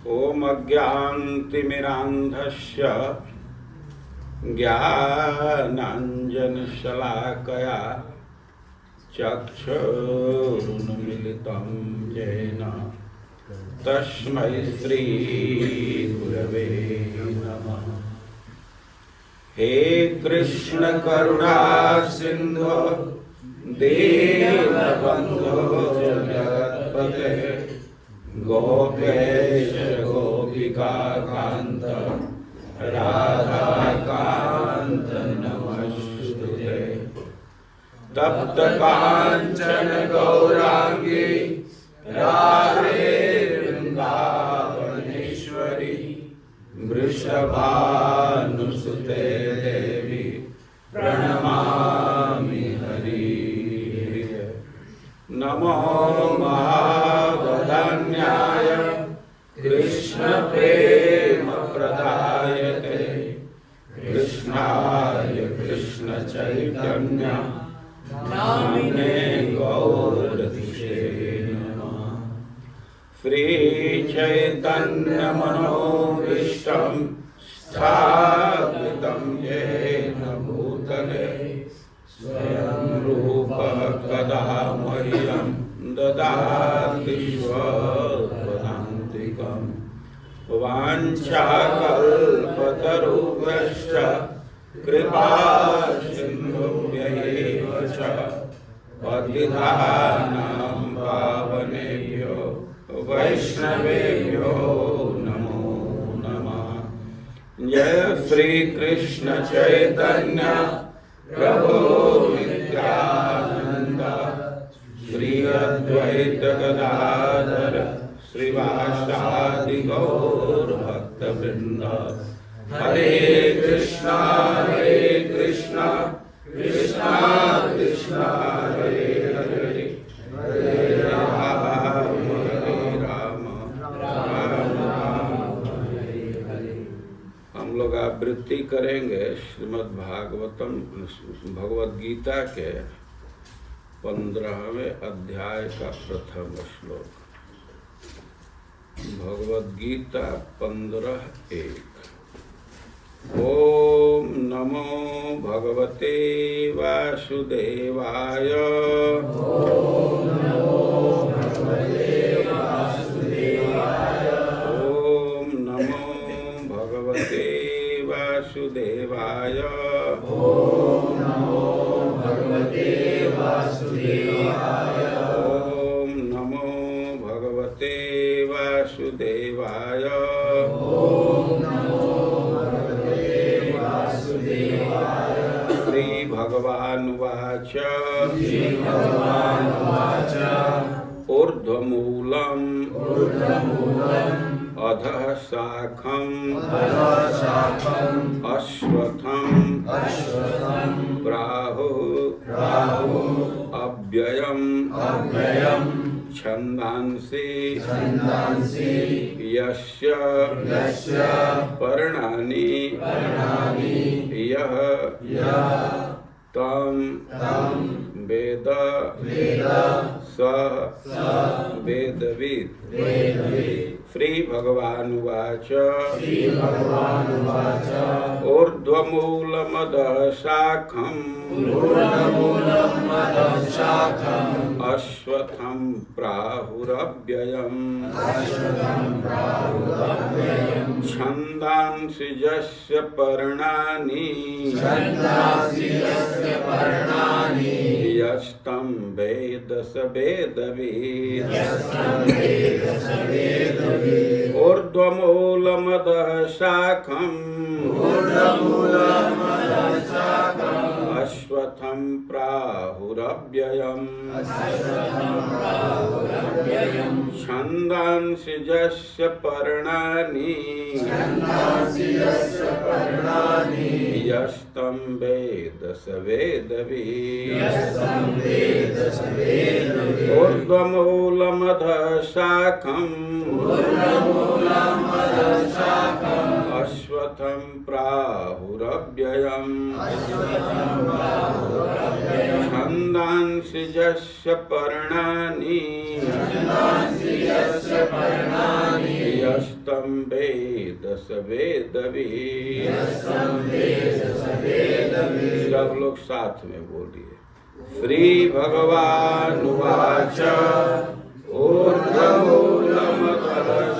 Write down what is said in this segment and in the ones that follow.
ओम अज्ञानतिमिरान्धस्य ज्ञानाञ्जनशलाकया चक्षुरुन्मीलितं येन तस्मै श्रीगुरवे नमः। हे कृष्ण करुणा सिंधु दीनबन्धो जगत्पते गोपेश गोपिका कांत राधाकांत नमस्तुते। तप्त कांचन गौरांगी राधे वृंदावनेश्वरी वृषभानुसुते देवी प्रणमामि हरिः। नमो महावदान्याय कृष्ण प्रेम प्रदायते कृष्णाय कृष्ण चैतन्य नामिने गौरतिषे नमः। श्री चैतन्य मनोभीष्टं स्थापितं येन भूतले स्वयं रूप कदा मह्यं ददाति स्वपदान्तिकं। वाञ्छाकल्पतरुभ्यश्च कृपा सिन्धुभ्यैव च पतितानां पावनेभ्यो वैष्णवेभ्यो नमो नमः। जय श्री कृष्ण चैतन्य प्रभु नित्यानंद श्री अद्वैत गदाधर श्रीवासादि गौर भक्तवृंद। हरे कृष्णा कृष्णा कृष्णा हरे हरे हरे राम राम राम हरे हरे। हम लोग आवृत्ति करेंगे श्रीमद् भागवतम भगवद गीता के 15वें अध्याय का प्रथम श्लोक। भगवद गीता 15:1। ओम नमो भगवते वासुदेवाय। ओम नमो भगवते वासुदेवाय। ओम नमो भगवते वासुदेवाय। ओम नमो भगवते वासुदेवाय। ओम नमो भगवते वासुदेवाय। ओम नमो भगवते वासुदेवाय। श्री भगवानुवाच। श्री भगवानुवाच। ऊर्ध्वमूलम् अधः शाखम् अश्वत्थम् प्राहुः अव्ययम् छन्दांसि यस्य पर्णानि यः तं वेद सः वेदवित्। श्री भगवानुवाच। ऊर्ध्वमूलमधः शाखम् अश्वत्थं प्राहुरव्ययम् छन्दांसि यस्य पर्णानि यस्तं वेद स वेदवित्। ऊर्ध्वमूलमधः शाखम् अश्वत्थं प्राहुरव्ययम् छन्दांसि यस्य पर्णानि यस्तं वेद स वेदवित्। ऊर्ध्वमूलमधः शाखम् अश्वत्थं प्राहुरव्ययम् छन्दांसि यस्य पर्णानि यस्तं यस्तं वेद स वेदवित्। यस्तं वेद स वेदवित्। सब लोग साथ में बोलिए। श्री भगवानुवाच ऊर्ध्वमूलमधः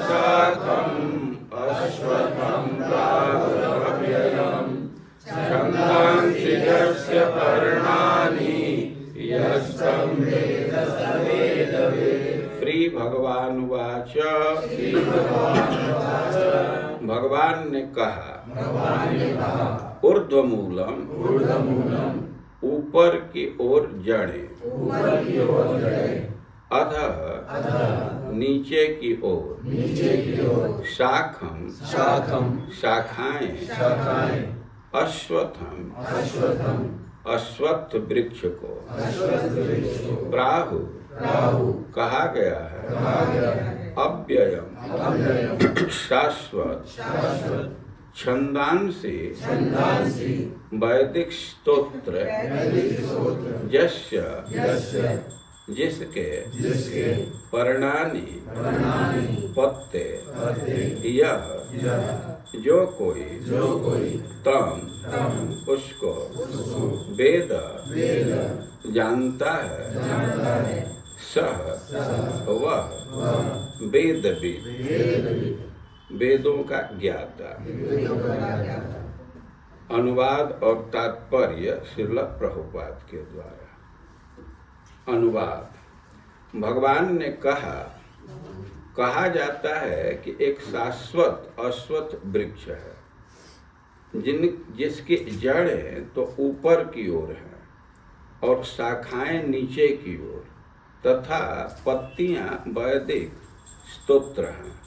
शाखम् अश्वत्थं प्राहुरव्ययम् छन्दांसि यस्य पर्णानि यस्तं वेद स वेदवित्। श्री भगवानुवाच भगवान ने कहा ऊर्ध्वमूलम ऊपर की ओर जड़ें अधः नीचे की ओर शाखम शाखाएं अश्वत्थम अश्वत्थ वृक्ष को प्राहु कहा गया है अव्ययम शाश्वत छंदांसी वैदिक स्तोत्र यस्य जिसके पर्णानि पत्ते यह जो कोई तम उसको वेद जानता है सह वह वेदविद वेदों का ज्ञाता। अनुवाद और तात्पर्य श्रील प्रभुपाद के द्वारा। अनुवाद। भगवान ने कहा जाता है कि एक शाश्वत अश्वत्थ वृक्ष है जिसकी जड़ें तो ऊपर की ओर है और शाखाएं नीचे की ओर तथा पत्तियां वैदिक स्तोत्र हैं।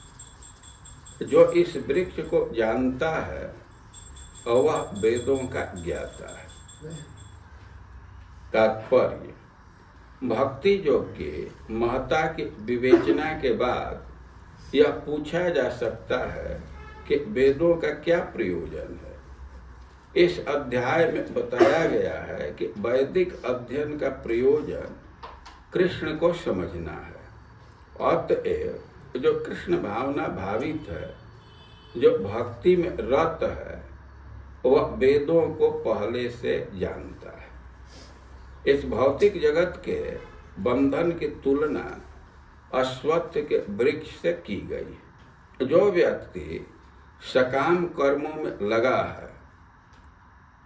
जो इस वृक्ष को जानता है और वह वेदों का ज्ञाता है। तात्पर्य। भक्ति योग की महत्ता की विवेचना के बाद यह पूछा जा सकता है कि वेदों का क्या प्रयोजन है। इस अध्याय में बताया गया है कि वैदिक अध्ययन का प्रयोजन कृष्ण को समझना है। अतएव जो कृष्ण भावना भावित है, जो भक्ति में रत है, वह वेदों को पहले से जानता है। इस भौतिक जगत के बंधन की तुलना अश्वत्थ के वृक्ष से की गई है। जो व्यक्ति सकाम कर्मों में लगा है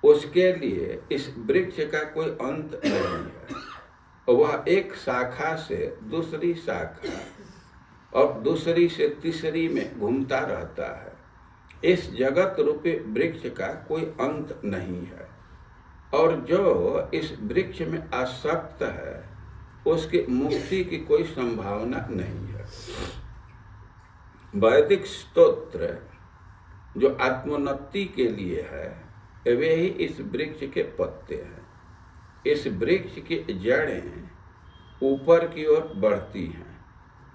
उसके लिए इस वृक्ष का कोई अंत नहीं है। वह एक शाखा से दूसरी शाखा और दूसरी से तीसरी में घूमता रहता है। इस जगत रूपी वृक्ष का कोई अंत नहीं है और जो इस वृक्ष में आसक्त है उसकी मुक्ति की कोई संभावना नहीं है। वैदिक स्तोत्र जो आत्मोन्नति के लिए है वे ही इस वृक्ष के पत्ते हैं। इस वृक्ष की जड़ें ऊपर की ओर बढ़ती हैं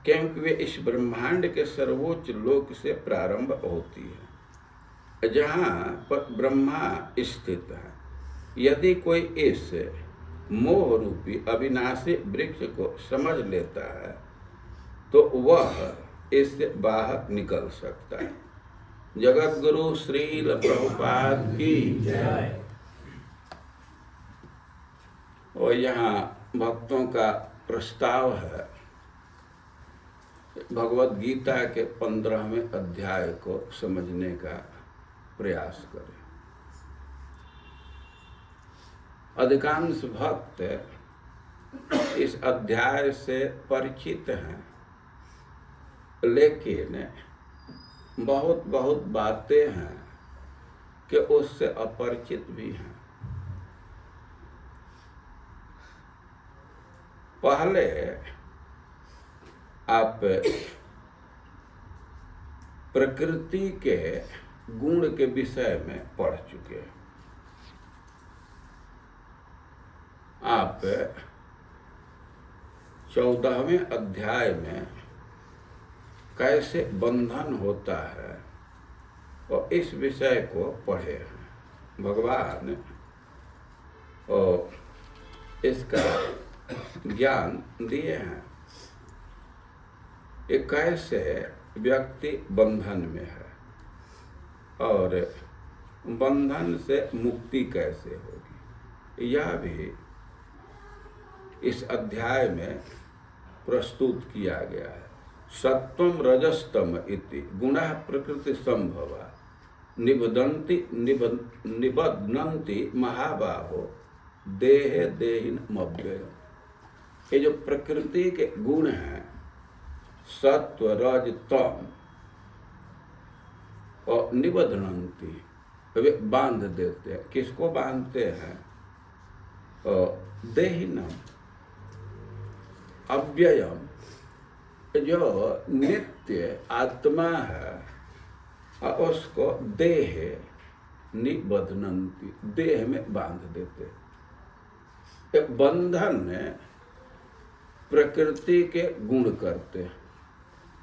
क्योंकि वे इस ब्रह्मांड के सर्वोच्च लोक से प्रारंभ होती है जहाँ पर ब्रह्मा स्थित है। यदि कोई इस मोह रूपी अविनाशी वृक्ष को समझ लेता है तो वह इससे बाहर निकल सकता है। जगत गुरु श्रील प्रभुपाद की जय। और यहाँ भक्तों का प्रस्ताव है भगवत गीता के 15वें अध्याय को समझने का प्रयास करें। अधिकांश भक्त इस अध्याय से परिचित हैं लेकिन बहुत बातें हैं कि उससे अपरिचित भी हैं। पहले आप प्रकृति के गुण के विषय में पढ़ चुके हैं। आप 14वें अध्याय में कैसे बंधन होता है और इस विषय को पढ़े हैं। भगवान और इसका ज्ञान दिए हैं। ये कैसे व्यक्ति बंधन में है और बंधन से मुक्ति कैसे होगी, यह भी इस अध्याय में प्रस्तुत किया गया है। सत्वम रजस्तम इति गुणः प्रकृति संभवा निबध्नन्ति महाबाहो देहे देहिनमव्ययम्। ये जो प्रकृति के गुण हैं सत्व रज तम और निबध्नन्ति, वे बांध देते हैं। किसको बांधते हैं? देहिनम अव्ययम, जो नित्य आत्मा है उसको देह निबध्नन्ति, देह में बांध देते। बंधन प्रकृति के गुण करते हैं।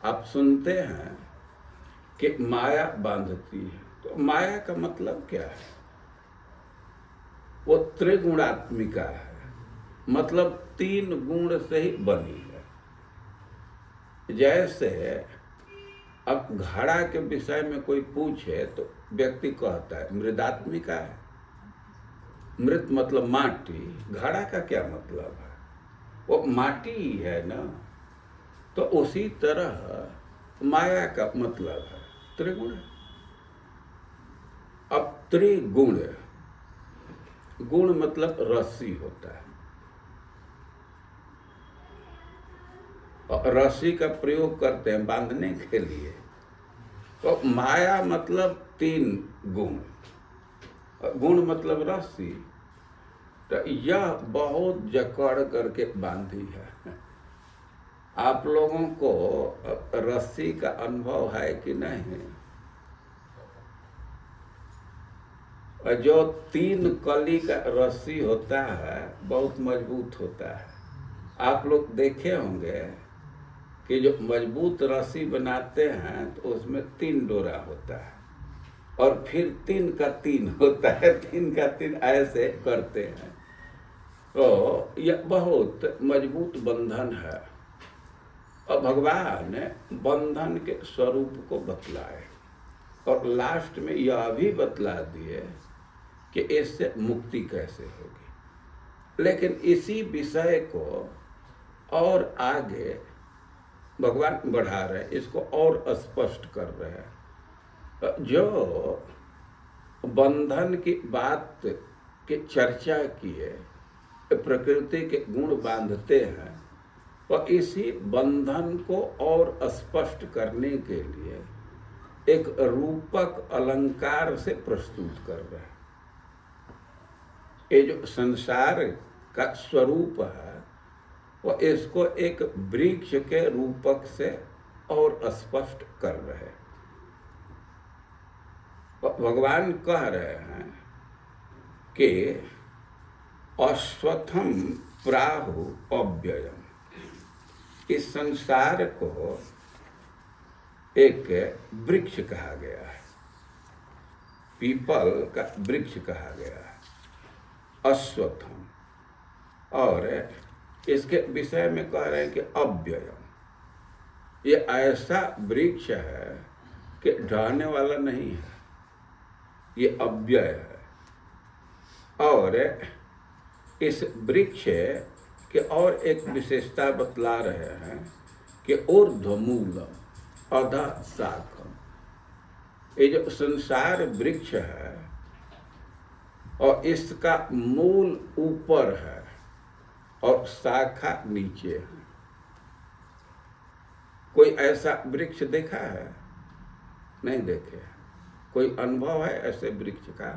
आप सुनते हैं कि माया बांधती है, तो माया का मतलब क्या है? वो त्रिगुणात्मिका है, मतलब 3 गुण से ही बनी है। जैसे अब घड़ा के विषय में कोई पूछे तो व्यक्ति कहता है मृदात्मिका है। मृत मतलब माटी, घड़ा का क्या मतलब है? वो माटी ही है ना। तो उसी तरह माया का मतलब है त्रिगुण। अब त्रिगुण, गुण मतलब रस्सी होता है, और रस्सी का प्रयोग करते हैं बांधने के लिए। तो माया मतलब 3 गुण, गुण मतलब रस्सी। तो यह बहुत जकड़ करके बांधी है। आप लोगों को रस्सी का अनुभव है कि नहीं? जो 3 कली का रस्सी होता है बहुत मजबूत होता है। आप लोग देखे होंगे कि जो मजबूत रस्सी बनाते हैं तो उसमें 3 डोरा होता है और फिर 3 का 3 होता है, 3 का 3 ऐसे करते हैं। तो यह बहुत मजबूत बंधन है। और भगवान ने बंधन के स्वरूप को बतलाए और लास्ट में यह भी बतला दिए कि इससे मुक्ति कैसे होगी। लेकिन इसी विषय को और आगे भगवान बढ़ा रहे हैं, इसको और स्पष्ट कर रहे हैं। जो बंधन की बात की चर्चा किए, प्रकृति के गुण बांधते हैं, और इसी बंधन को और स्पष्ट करने के लिए एक रूपक अलंकार से प्रस्तुत कर रहे हैं। ये जो संसार का स्वरूप है वो इसको एक वृक्ष के रूपक से और स्पष्ट कर रहे हैं। भगवान कह रहे हैं कि अश्वत्थम प्राहु अव्ययम। इस संसार को एक वृक्ष कहा गया है, पीपल का वृक्ष कहा गया है, अश्वत्थम। और इसके विषय में कह रहे हैं कि अव्ययम, ये ऐसा वृक्ष है कि ढहने वाला नहीं है, ये अव्यय है। और इस वृक्ष के और एक विशेषता बतला रहे हैं कि ऊर्ध्वमूलम अधः शाखम। ये जो संसार वृक्ष है और इसका मूल ऊपर है और शाखा नीचे है। कोई ऐसा वृक्ष देखा है? नहीं देखे। कोई अनुभव है ऐसे वृक्ष का?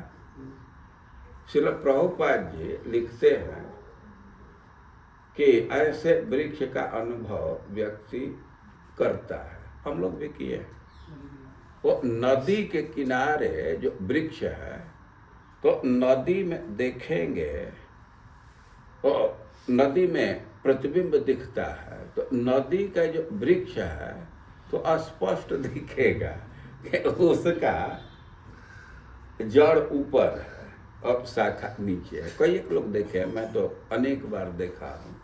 श्रील प्रभुपाद जी लिखते हैं कि ऐसे वृक्ष का अनुभव व्यक्ति करता है। हम लोग भी किए। वो नदी के किनारे जो वृक्ष है, तो नदी में देखेंगे तो नदी में प्रतिबिंब दिखता है, तो नदी का जो वृक्ष है तो स्पष्ट दिखेगा कि उसका जड़ ऊपर है और शाखा नीचे है। कई एक लोग देखे हैं, मैं तो अनेक बार देखा हूँ।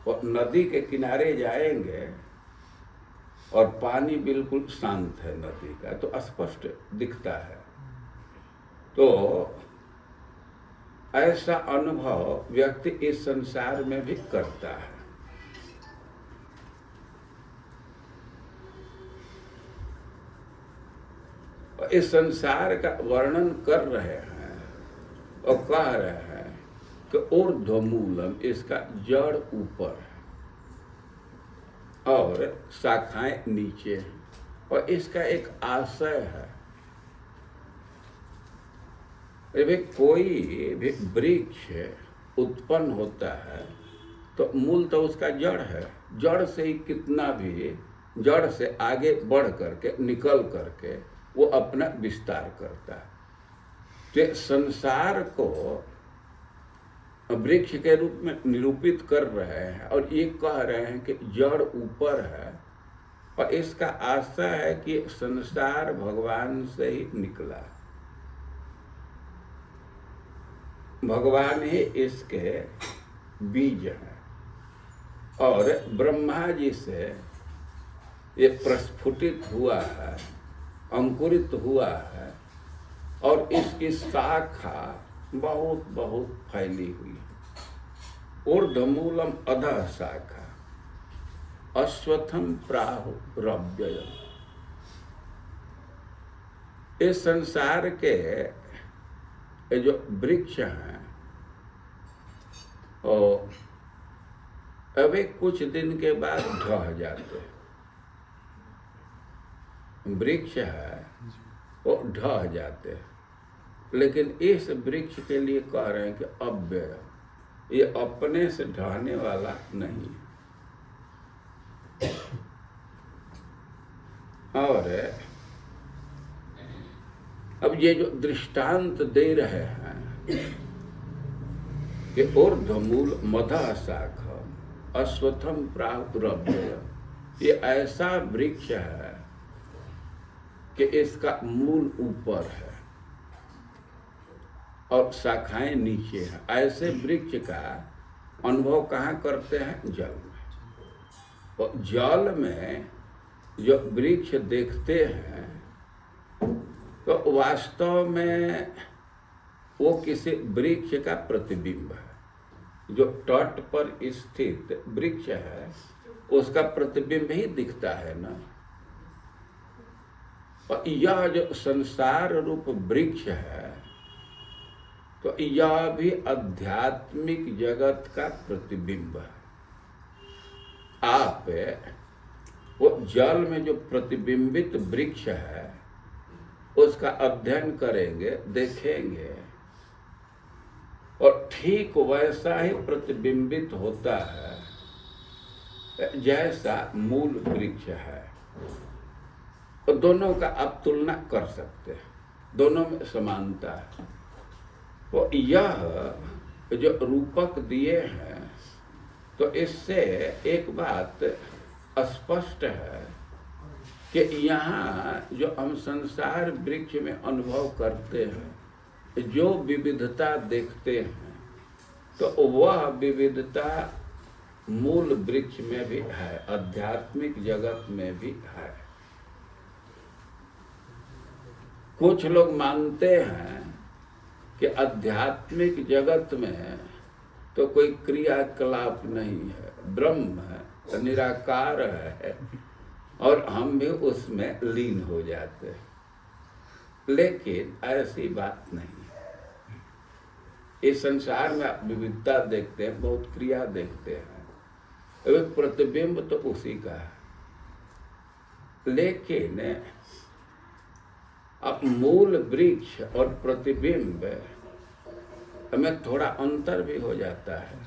और नदी के किनारे जाएंगे और पानी बिल्कुल शांत है नदी का, तो स्पष्ट दिखता है। तो ऐसा अनुभव व्यक्ति इस संसार में भी करता है। इस संसार का वर्णन कर रहे हैं और कह रहे हैं कि ऊर्ध्वमूलम, इसका जड़ ऊपर है और शाखाएं नीचे हैं, और इसका एक आशय है। भाई कोई भी वृक्ष उत्पन्न होता है तो मूल तो उसका जड़ है, जड़ से ही कितना भी, जड़ से आगे बढ़ करके निकल करके वो अपना विस्तार करता है। तो संसार को वृक्ष के रूप में निरूपित कर रहे हैं और ये कह रहे हैं कि जड़ ऊपर है, और इसका आशा है कि संसार भगवान से ही निकला, भगवान ही इसके बीज हैं, और ब्रह्मा जी से ये प्रस्फुटित हुआ है, अंकुरित हुआ है, और इसकी शाखा बहुत बहुत फैली हुई है। ऊर्ध्वमूलम अधः शाखा अश्वत्थम प्राहुरव्ययम्। इस संसार के जो वृक्ष हैं और अभी कुछ दिन के बाद ढह जाते हैं। वृक्ष है वो ढह जाते हैं, लेकिन इस वृक्ष के लिए कह रहे हैं कि अव्यय, ये अपने से ढहने वाला नहीं है। और अब ये जो दृष्टांत दे रहे हैं कि ऊर्ध्वमूल मधः शाखा अश्वत्थम प्राहुरव्ययम्, ये ऐसा वृक्ष है कि इसका मूल ऊपर है और शाखाएं नीचे हैं। ऐसे वृक्ष का अनुभव कहाँ करते हैं? जल में। और जल में जो वृक्ष देखते हैं तो वास्तव में वो किसी वृक्ष का प्रतिबिंब है। जो तट पर स्थित वृक्ष है उसका प्रतिबिंब ही दिखता है ना। और यह जो संसार रूप वृक्ष है तो यह भी आध्यात्मिक जगत का प्रतिबिंब है। आप वो जल में जो प्रतिबिंबित वृक्ष है उसका अध्ययन करेंगे, देखेंगे, और ठीक वैसा ही प्रतिबिंबित होता है जैसा मूल वृक्ष है। तो दोनों का आप तुलना कर सकते हैं, दोनों में समानता है। तो यह जो रूपक दिए हैं तो इससे एक बात स्पष्ट है कि यहाँ जो हम संसार वृक्ष में अनुभव करते हैं, जो विविधता देखते हैं, तो वह विविधता मूल वृक्ष में भी है, आध्यात्मिक जगत में भी है। कुछ लोग मानते हैं कि आध्यात्मिक जगत में तो कोई क्रियाकलाप नहीं है, ब्रह्म है, निराकार है, और हम भी उसमें लीन हो जाते हैं। लेकिन ऐसी बात नहीं है। इस संसार में आप विविधता देखते हैं, बहुत क्रिया देखते हैं, एक प्रतिबिंब तो उसी का है। लेकिन अब मूल वृक्ष और प्रतिबिंब हमें थोड़ा अंतर भी हो जाता है,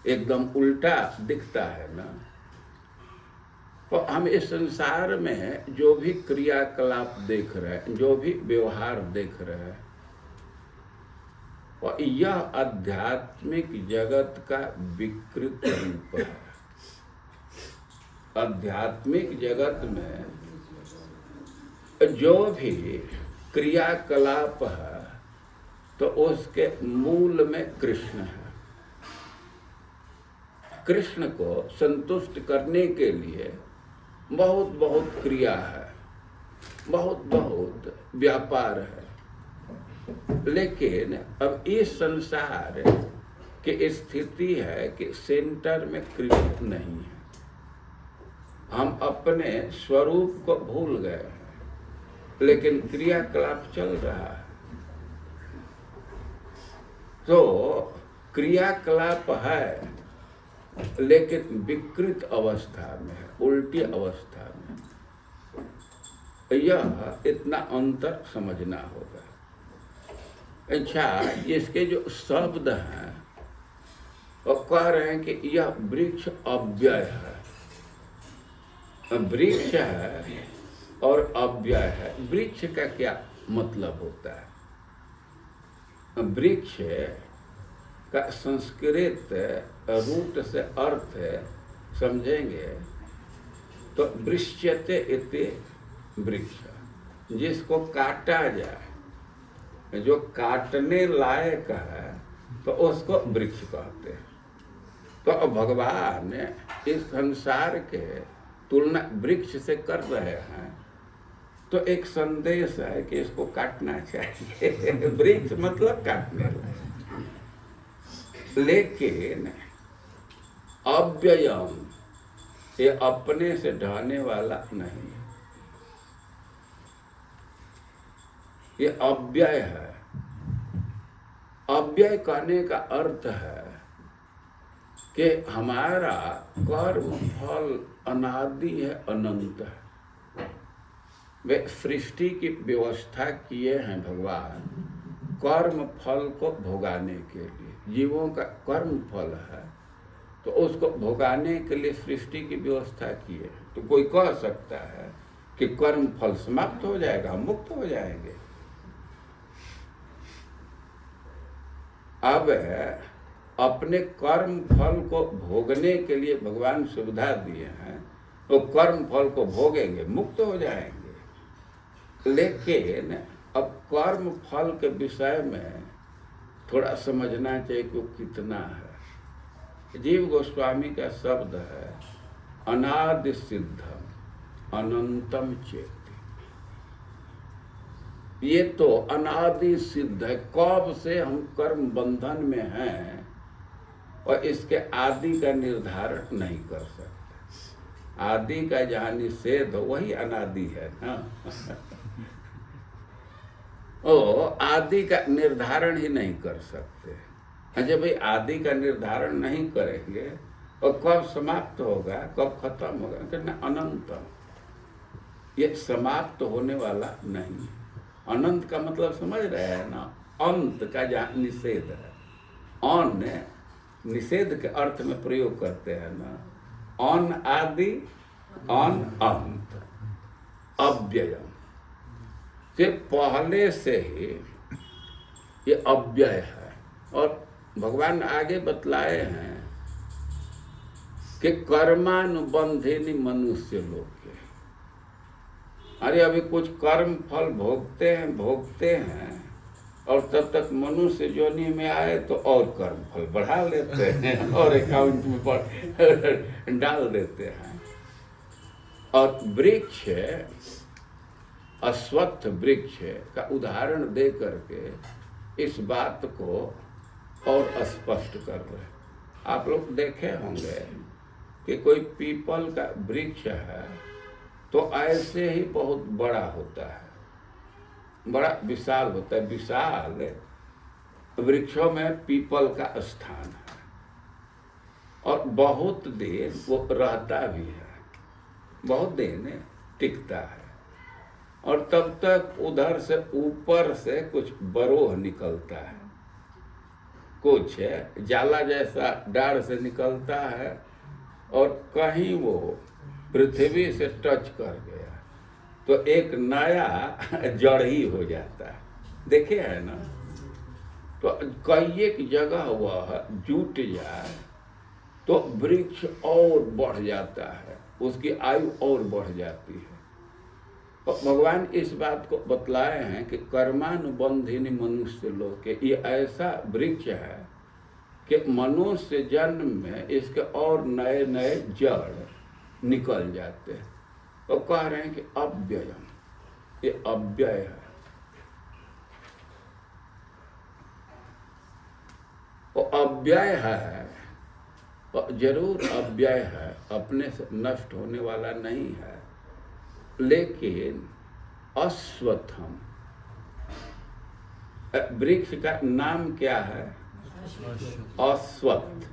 एकदम उल्टा दिखता है ना। तो हम इस संसार में जो भी क्रियाकलाप देख रहे हैं, जो भी व्यवहार देख रहे हैं, और यह आध्यात्मिक जगत का विकृत रूप है। आध्यात्मिक जगत में जो भी क्रियाकलाप है तो उसके मूल में कृष्ण है। कृष्ण को संतुष्ट करने के लिए बहुत बहुत क्रिया है, बहुत बहुत व्यापार है, लेकिन अब इस संसार की स्थिति है कि सेंटर में क्रिया नहीं है। हम अपने स्वरूप को भूल गए हैं, लेकिन क्रियाकलाप चल रहा है। तो क्रियाकलाप है, लेकिन विकृत अवस्था में है, उल्टी अवस्था में। यह इतना अंतर समझना होगा। अच्छा, इसके जो शब्द हैं वो कह रहे हैं कि यह वृक्ष अव्यय है। वृक्ष है और अव्यय है। वृक्ष का क्या मतलब होता है? वृक्ष का संस्कृत रूट से अर्थ समझेंगे तो वृक्ष्यते इति वृक्ष, जिसको काटा जाए, जो काटने लायक है, तो उसको वृक्ष कहते हैं। तो भगवान इस संसार के तुलना वृक्ष से कर रहे हैं, तो एक संदेश है कि इसको काटना चाहिए। वृक्ष मतलब काटने लायक, लेकिन अव्ययम, ये अपने से ढहने वाला नहीं है, ये अव्यय है। अव्यय कहने का अर्थ है कि हमारा कर्म फल अनादि है, अनंत है। वे सृष्टि की व्यवस्था किए हैं भगवान कर्म फल को भोगाने के लिए। जीवों का कर्म फल है, तो उसको भोगाने के लिए सृष्टि की व्यवस्था की है। तो कोई कह सकता है कि कर्म फल समाप्त हो जाएगा, हम मुक्त हो जाएंगे। अब अपने कर्म फल को भोगने के लिए भगवान सुविधा दिए हैं, तो कर्म फल को भोगेंगे, मुक्त हो जाएंगे। लेकिन अब कर्म फल के विषय में थोड़ा समझना चाहिए कि वो कितना है। जीव गोस्वामी का शब्द है अनादि सिद्धम अनंतम चेति। ये तो अनादि सिद्ध है, कब से हम कर्म बंधन में हैं और इसके आदि का निर्धारण नहीं कर सकते। आदि का जहाँ निषेध हो वही अनादि है ना। ओ आदि का निर्धारण ही नहीं कर सकते। अच्छा भाई, आदि का निर्धारण नहीं करेंगे और कब समाप्त होगा, कब खत्म होगा, कहना अनंतम, ये समाप्त होने वाला नहीं। अनंत का मतलब समझ रहे हैं ना, अंत का जहाँ निषेध है। अन निषेध के अर्थ में प्रयोग करते हैं ना, अन आदि अन अंत अव्ययम, से पहले से ही ये अव्यय है। और भगवान आगे बतलाए हैं कि कर्मानुबंधिनी मनुष्य लोग के, अरे अभी कुछ कर्म फल भोगते हैं और तब तक मनुष्य योनि में आए तो और कर्म फल बढ़ा लेते हैं और अकाउंट में डाल देते हैं। और वृक्ष, अश्वत्थ वृक्ष का उदाहरण दे करके इस बात को और स्पष्ट कर रहे हैं। आप लोग देखे होंगे कि कोई पीपल का वृक्ष है तो ऐसे ही बहुत बड़ा होता है, बड़ा विशाल होता है। विशाल वृक्षों में पीपल का स्थान है और बहुत दिन वो रहता भी है, बहुत दिन टिकता है। और तब तक उधर से ऊपर से कुछ बरोह निकलता है, कुछ जाला जैसा डाढ़ से निकलता है और कहीं वो पृथ्वी से टच कर गया तो एक नया जड़ ही हो जाता है। देखे है ना, तो कई एक जगह वह जुट जाए तो वृक्ष और बढ़ जाता है, उसकी आयु और बढ़ जाती है। तो भगवान इस बात को बतलाए हैं कि कर्मानुबंधिनी मनुष्य लोग के ये ऐसा वृक्ष है कि मनुष्य जन्म में इसके और नए नए जड़ निकल जाते हैं। वो कह रहे हैं कि अव्ययम, ये अव्यय है। वो अव्यय है, और जरूर अव्यय है, अपने से नष्ट होने वाला नहीं है, लेकिन अश्वत्थम, वृक्ष का नाम क्या है? अश्वत्थ।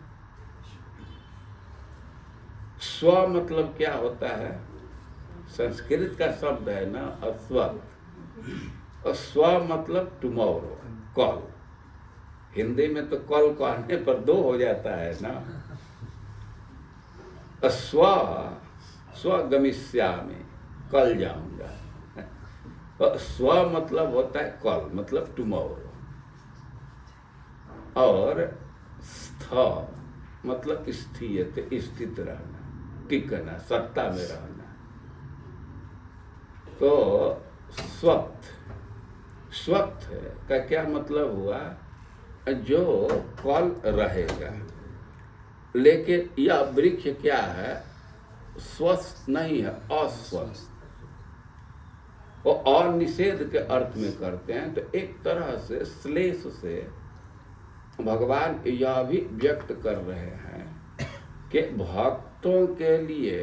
स्व मतलब क्या होता है? संस्कृत का शब्द है ना अश्वत्थ, और स्व मतलब टुमारो, कल। हिंदी में तो कल कहने पर दो हो जाता है ना। स्व गमिष्यामि, कल जाऊंगा। और स्व मतलब होता है कल, मतलब टुमारो, और स्थ मतलब स्थित, स्थित रहना, टिकना, सत्ता में रहना। तो स्वत्थ, स्वत्थ का क्या मतलब हुआ? जो कल रहेगा। लेकिन यह वृक्ष क्या है? स्वस्थ नहीं है, अस्वस्थ। वो अनिषेध के अर्थ में करते हैं। तो एक तरह से श्लेष से भगवान यह भी व्यक्त कर रहे हैं कि भक्तों के लिए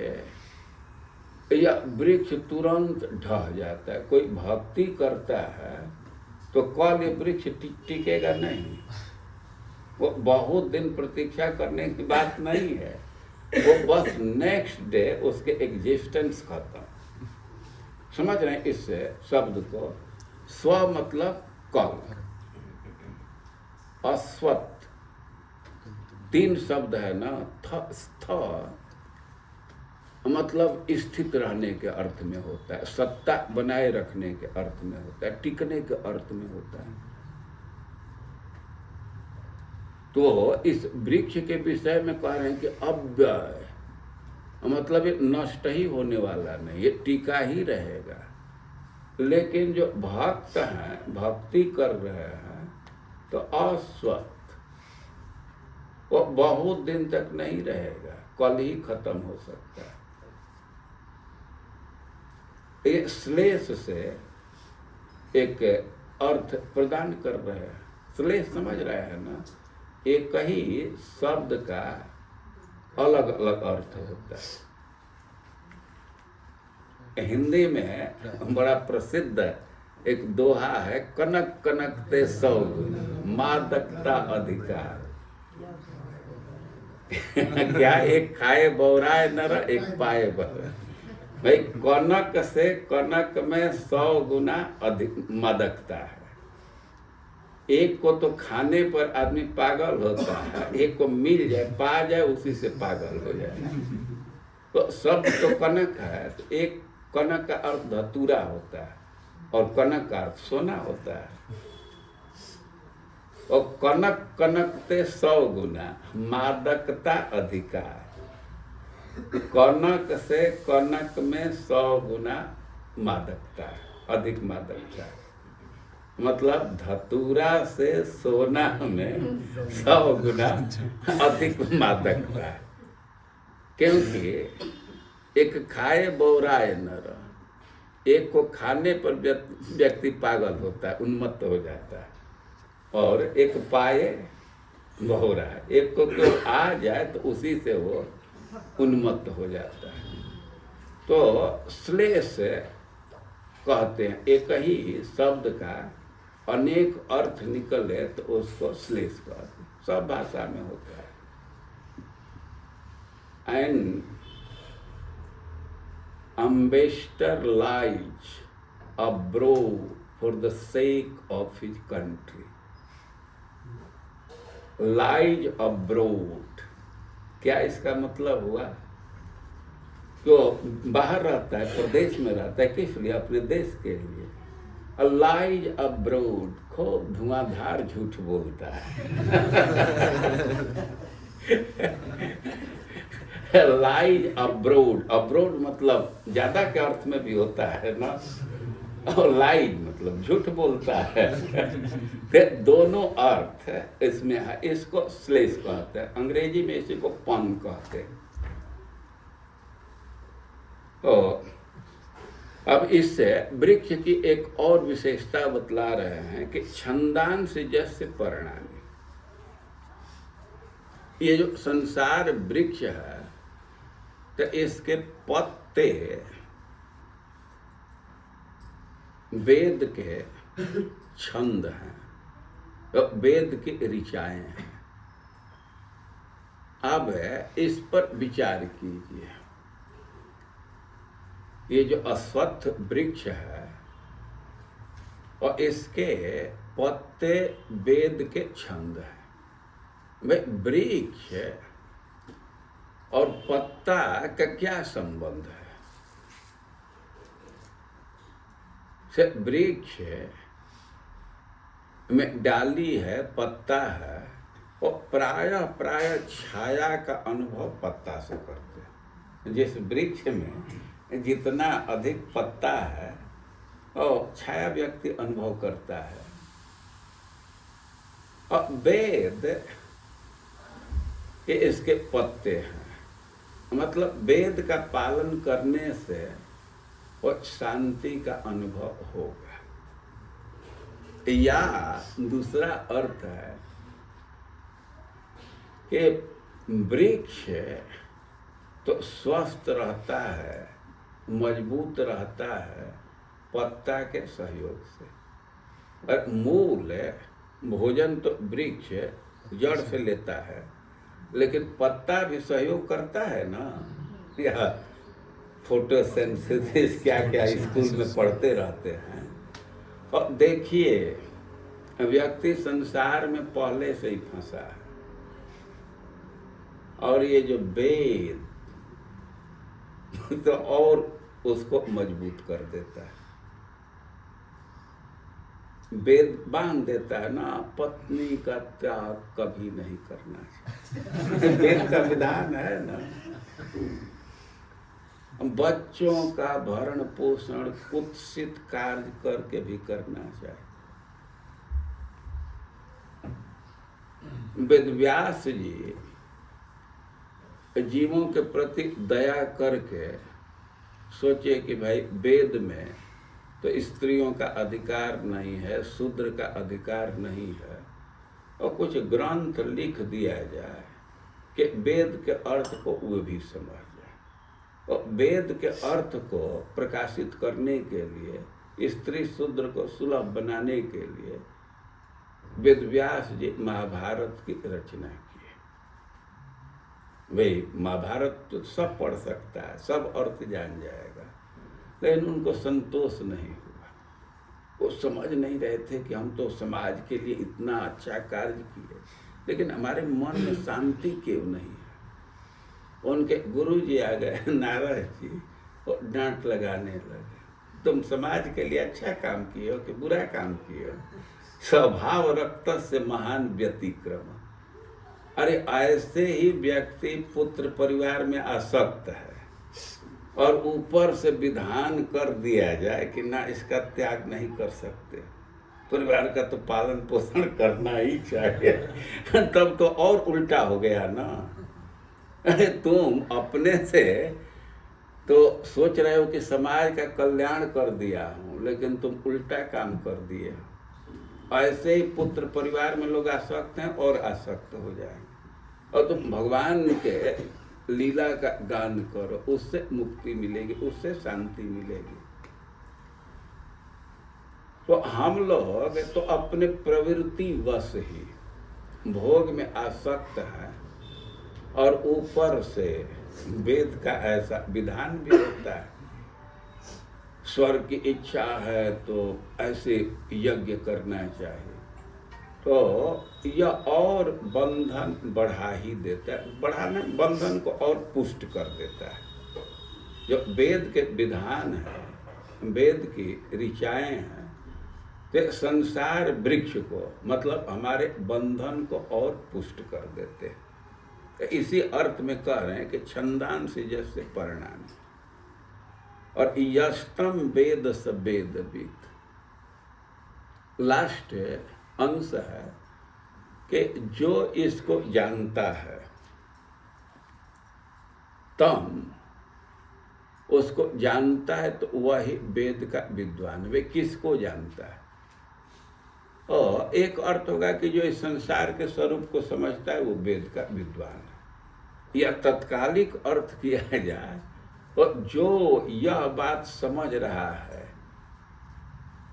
यह वृक्ष तुरंत ढह जाता है। कोई भक्ति करता है तो कल ये वृक्ष टिकेगा नहीं। वो बहुत दिन प्रतीक्षा करने की बात नहीं है, वो बस नेक्स्ट डे उसके एग्जिस्टेंस खत्म। समझ रहे हैं इस शब्द को? स्व मतलब कल, अश्वत्थ, तीन शब्द है ना। स्थ मतलब स्थित रहने के अर्थ में होता है, सत्ता बनाए रखने के अर्थ में होता है, टिकने के अर्थ में होता है। तो इस वृक्ष के विषय में कह रहे हैं कि अव्यय मतलब ये नष्ट ही होने वाला नहीं, ये टिका ही रहेगा। लेकिन जो भक्त हैं, भक्ति कर रहे हैं, तो अस्वस्थ, वो बहुत दिन तक नहीं रहेगा, कल ही खत्म हो सकता है। ये श्लेष से एक अर्थ प्रदान कर रहे हैं। श्लेष समझ रहे हैं ना? एक ही शब्द का अलग अलग अर्थ होता है। हिंदी में बड़ा प्रसिद्ध एक दोहा है, कनक कनक ते सौ मादकता अधिकार। क्या? एक खाए बौराए नर, एक पाए बर। भाई कनक से कनक में 100 गुना अधिक मादकता है। एक को तो खाने पर आदमी पागल होता है, एक को मिल जाए, पा जाए, उसी से पागल हो जाए। तो शब्द तो कनक है, तो एक कनक का अर्थ धतूरा होता है और कनक का अर्थ सोना होता है। और कनक कनक ते 100 गुना मादकता अधिकार। कनक से कनक में 100 गुना मादकता, अधिक मादकता। मतलब धतूरा से सोना में 100 गुना अधिक मादकता। क्योंकि एक खाए बौराए नर, एक को खाने पर व्यक्ति पागल होता है, उन्मत्त हो जाता है, और एक पाए बौरा, एक को तो आ जाए तो उसी से वो उन्मत्त हो जाता है। तो श्लेष कहते हैं, एक ही शब्द का अनेक अर्थ निकले तो उसको श्लेष कहते हैं। सब भाषा में होता है। And ambassador lies abroad for the sake of his country. Lies abroad, क्या इसका मतलब हुआ? तो बाहर रहता है, प्रदेश में रहता है, किस लिए? अपने देश के लिए। लाइज अब्रोड, खूब धुआंधार झूठ बोलता है। लाइज अब्रोड, अब्रोड मतलब ज्यादा के अर्थ में भी होता है ना, और लाइज मतलब झूठ बोलता है। फिर दोनों अर्थ इसमें है। इसको श्लेष कहते हैं, अंग्रेजी में इसी को पन कहते हैं। तो अब इससे वृक्ष की एक और विशेषता बतला रहे हैं कि छंदांश जस्य परिणामी। ये जो संसार वृक्ष है तो इसके पत्ते वेद के छंद हैं, तो वेद की ऋचाएं हैं। अब इस पर विचार कीजिए। ये जो अश्वत्थ वृक्ष है और इसके पत्ते वेद के छंद हैं। भाई वृक्ष और पत्ता का क्या संबंध है? से वृक्ष में डाली है, पत्ता है, और प्राय छाया का अनुभव पत्ता से करते हैं। जिस वृक्ष में जितना अधिक पत्ता है और छाया व्यक्ति अनुभव करता है। और वेद ये इसके पत्ते हैं, मतलब वेद का पालन करने से और शांति का अनुभव होगा। या दूसरा अर्थ है कि वृक्ष तो स्वस्थ रहता है, मजबूत रहता है पत्ता के सहयोग से। और मूल भोजन तो वृक्ष जड़ से लेता है, लेकिन पत्ता भी सहयोग करता है ना। या फोटोसिंथेसिस क्या क्या स्कूल में पढ़ते रहते हैं। और देखिए व्यक्ति संसार में पहले से ही फंसा है, और ये जो वेद तो और उसको मजबूत कर देता है। वेद बांध देता है ना, पत्नी का त्याग कभी नहीं करना चाहिए। वेद का विधान है ना। बच्चों का भरण पोषण कुत्सित कार्य करके भी करना चाहिए। वेदव्यास जी जीवों के प्रति दया करके सोचे कि भाई वेद में तो स्त्रियों का अधिकार नहीं है, शूद्र का अधिकार नहीं है, और कुछ ग्रंथ लिख दिया जाए कि वेद के अर्थ को वो भी समझ जाए। और वेद के अर्थ को प्रकाशित करने के लिए, स्त्री शूद्र को सुलभ बनाने के लिए वेदव्यास जी महाभारत की रचना की। भाई महाभारत तो सब पढ़ सकता है, सब अर्थ जान जाएगा, लेकिन उनको संतोष नहीं हुआ। वो समझ नहीं रहे थे कि हम तो समाज के लिए इतना अच्छा कार्य किए, लेकिन हमारे मन में शांति क्यों नहीं है। उनके गुरु जी आ गए नारद जी, और डांट लगाने लगे, तुम समाज के लिए अच्छा काम किए हो कि बुरा काम किए हो। स्वभाव रक्त से महान व्यतिक्रम। अरे ऐसे ही व्यक्ति पुत्र परिवार में आसक्त है और ऊपर से विधान कर दिया जाए कि ना इसका त्याग नहीं कर सकते, परिवार का तो पालन पोषण करना ही चाहिए, तब तो और उल्टा हो गया ना। अरे तुम अपने से तो सोच रहे हो कि समाज का कल्याण कर दिया हूँ, लेकिन तुम उल्टा काम कर दिए हो। ऐसे ही पुत्र परिवार में लोग आसक्त हैं और आसक्त हो जाएंगे। और तुम भगवान के लीला का गान करो, उससे मुक्ति मिलेगी, उससे शांति मिलेगी। तो हम लोग तो अपने प्रवृत्ति वश ही भोग में आसक्त हैं, और ऊपर से वेद का ऐसा विधान भी होता है। स्वर्ग की इच्छा है तो ऐसे यज्ञ करना चाहिए, तो यह और बंधन बढ़ा ही देता है, बढ़ाना बंधन को और पुष्ट कर देता है। जो वेद के विधान है, वेद की ऋचाएं हैं, तो संसार वृक्ष को मतलब हमारे बंधन को और पुष्ट कर देते हैं। तो इसी अर्थ में कह रहे हैं कि छंदांश जैसे परिणाम, और यस्तम वेद स वेदविद। लास्ट अंश है कि जो इसको जानता है तम उसको जानता है तो वही वेद का विद्वान। वे किसको जानता है? और एक अर्थ होगा कि जो इस संसार के स्वरूप को समझता है वो वेद का विद्वान है। या तत्कालिक अर्थ किया जाए और जो यह बात समझ रहा है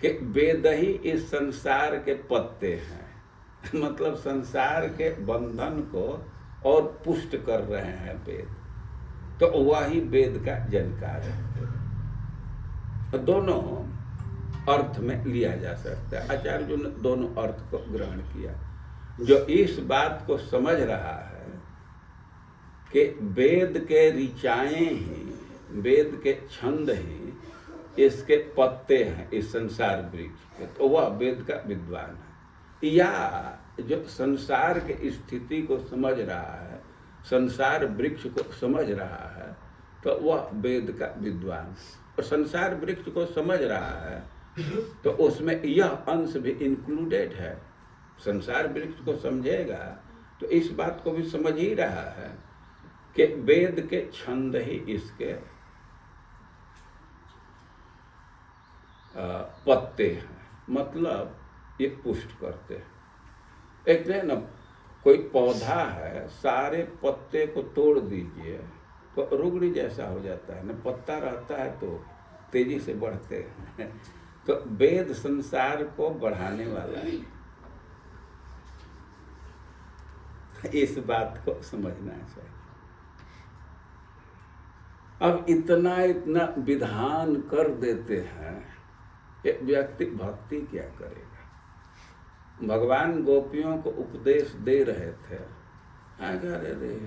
कि वेद ही इस संसार के पत्ते हैं, मतलब संसार के बंधन को और पुष्ट कर रहे हैं वेद, तो वही वेद का जानकार है। दोनों अर्थ में लिया जा सकता है। आचार्य जी ने दोनों अर्थ को ग्रहण किया। जो इस बात को समझ रहा है कि वेद के ऋचाएं ही, वेद के छंद ही इसके पत्ते हैं इस संसार वृक्ष के, तो वह वेद का विद्वान है। या जो संसार के स्थिति को समझ रहा है, संसार वृक्ष को समझ रहा है, तो वह वेद का विद्वान। और संसार वृक्ष को समझ रहा है तो उसमें यह अंश भी इंक्लूडेड है। संसार वृक्ष को समझेगा तो इस बात को भी समझ ही रहा है कि वेद के छंद ही इसके पत्ते हैं, मतलब ये पुष्ट करते हैं। एक दिन कोई पौधा है, सारे पत्ते को तोड़ दीजिए तो रुग्ण जैसा हो जाता है, न पत्ता रहता है तो तेजी से बढ़ते हैं। तो वेद संसार को बढ़ाने वाला है, इस बात को समझना चाहिए। अब इतना विधान कर देते हैं, एक व्यक्ति भक्ति क्या करेगा? भगवान गोपियों को उपदेश दे रहे थे, अरे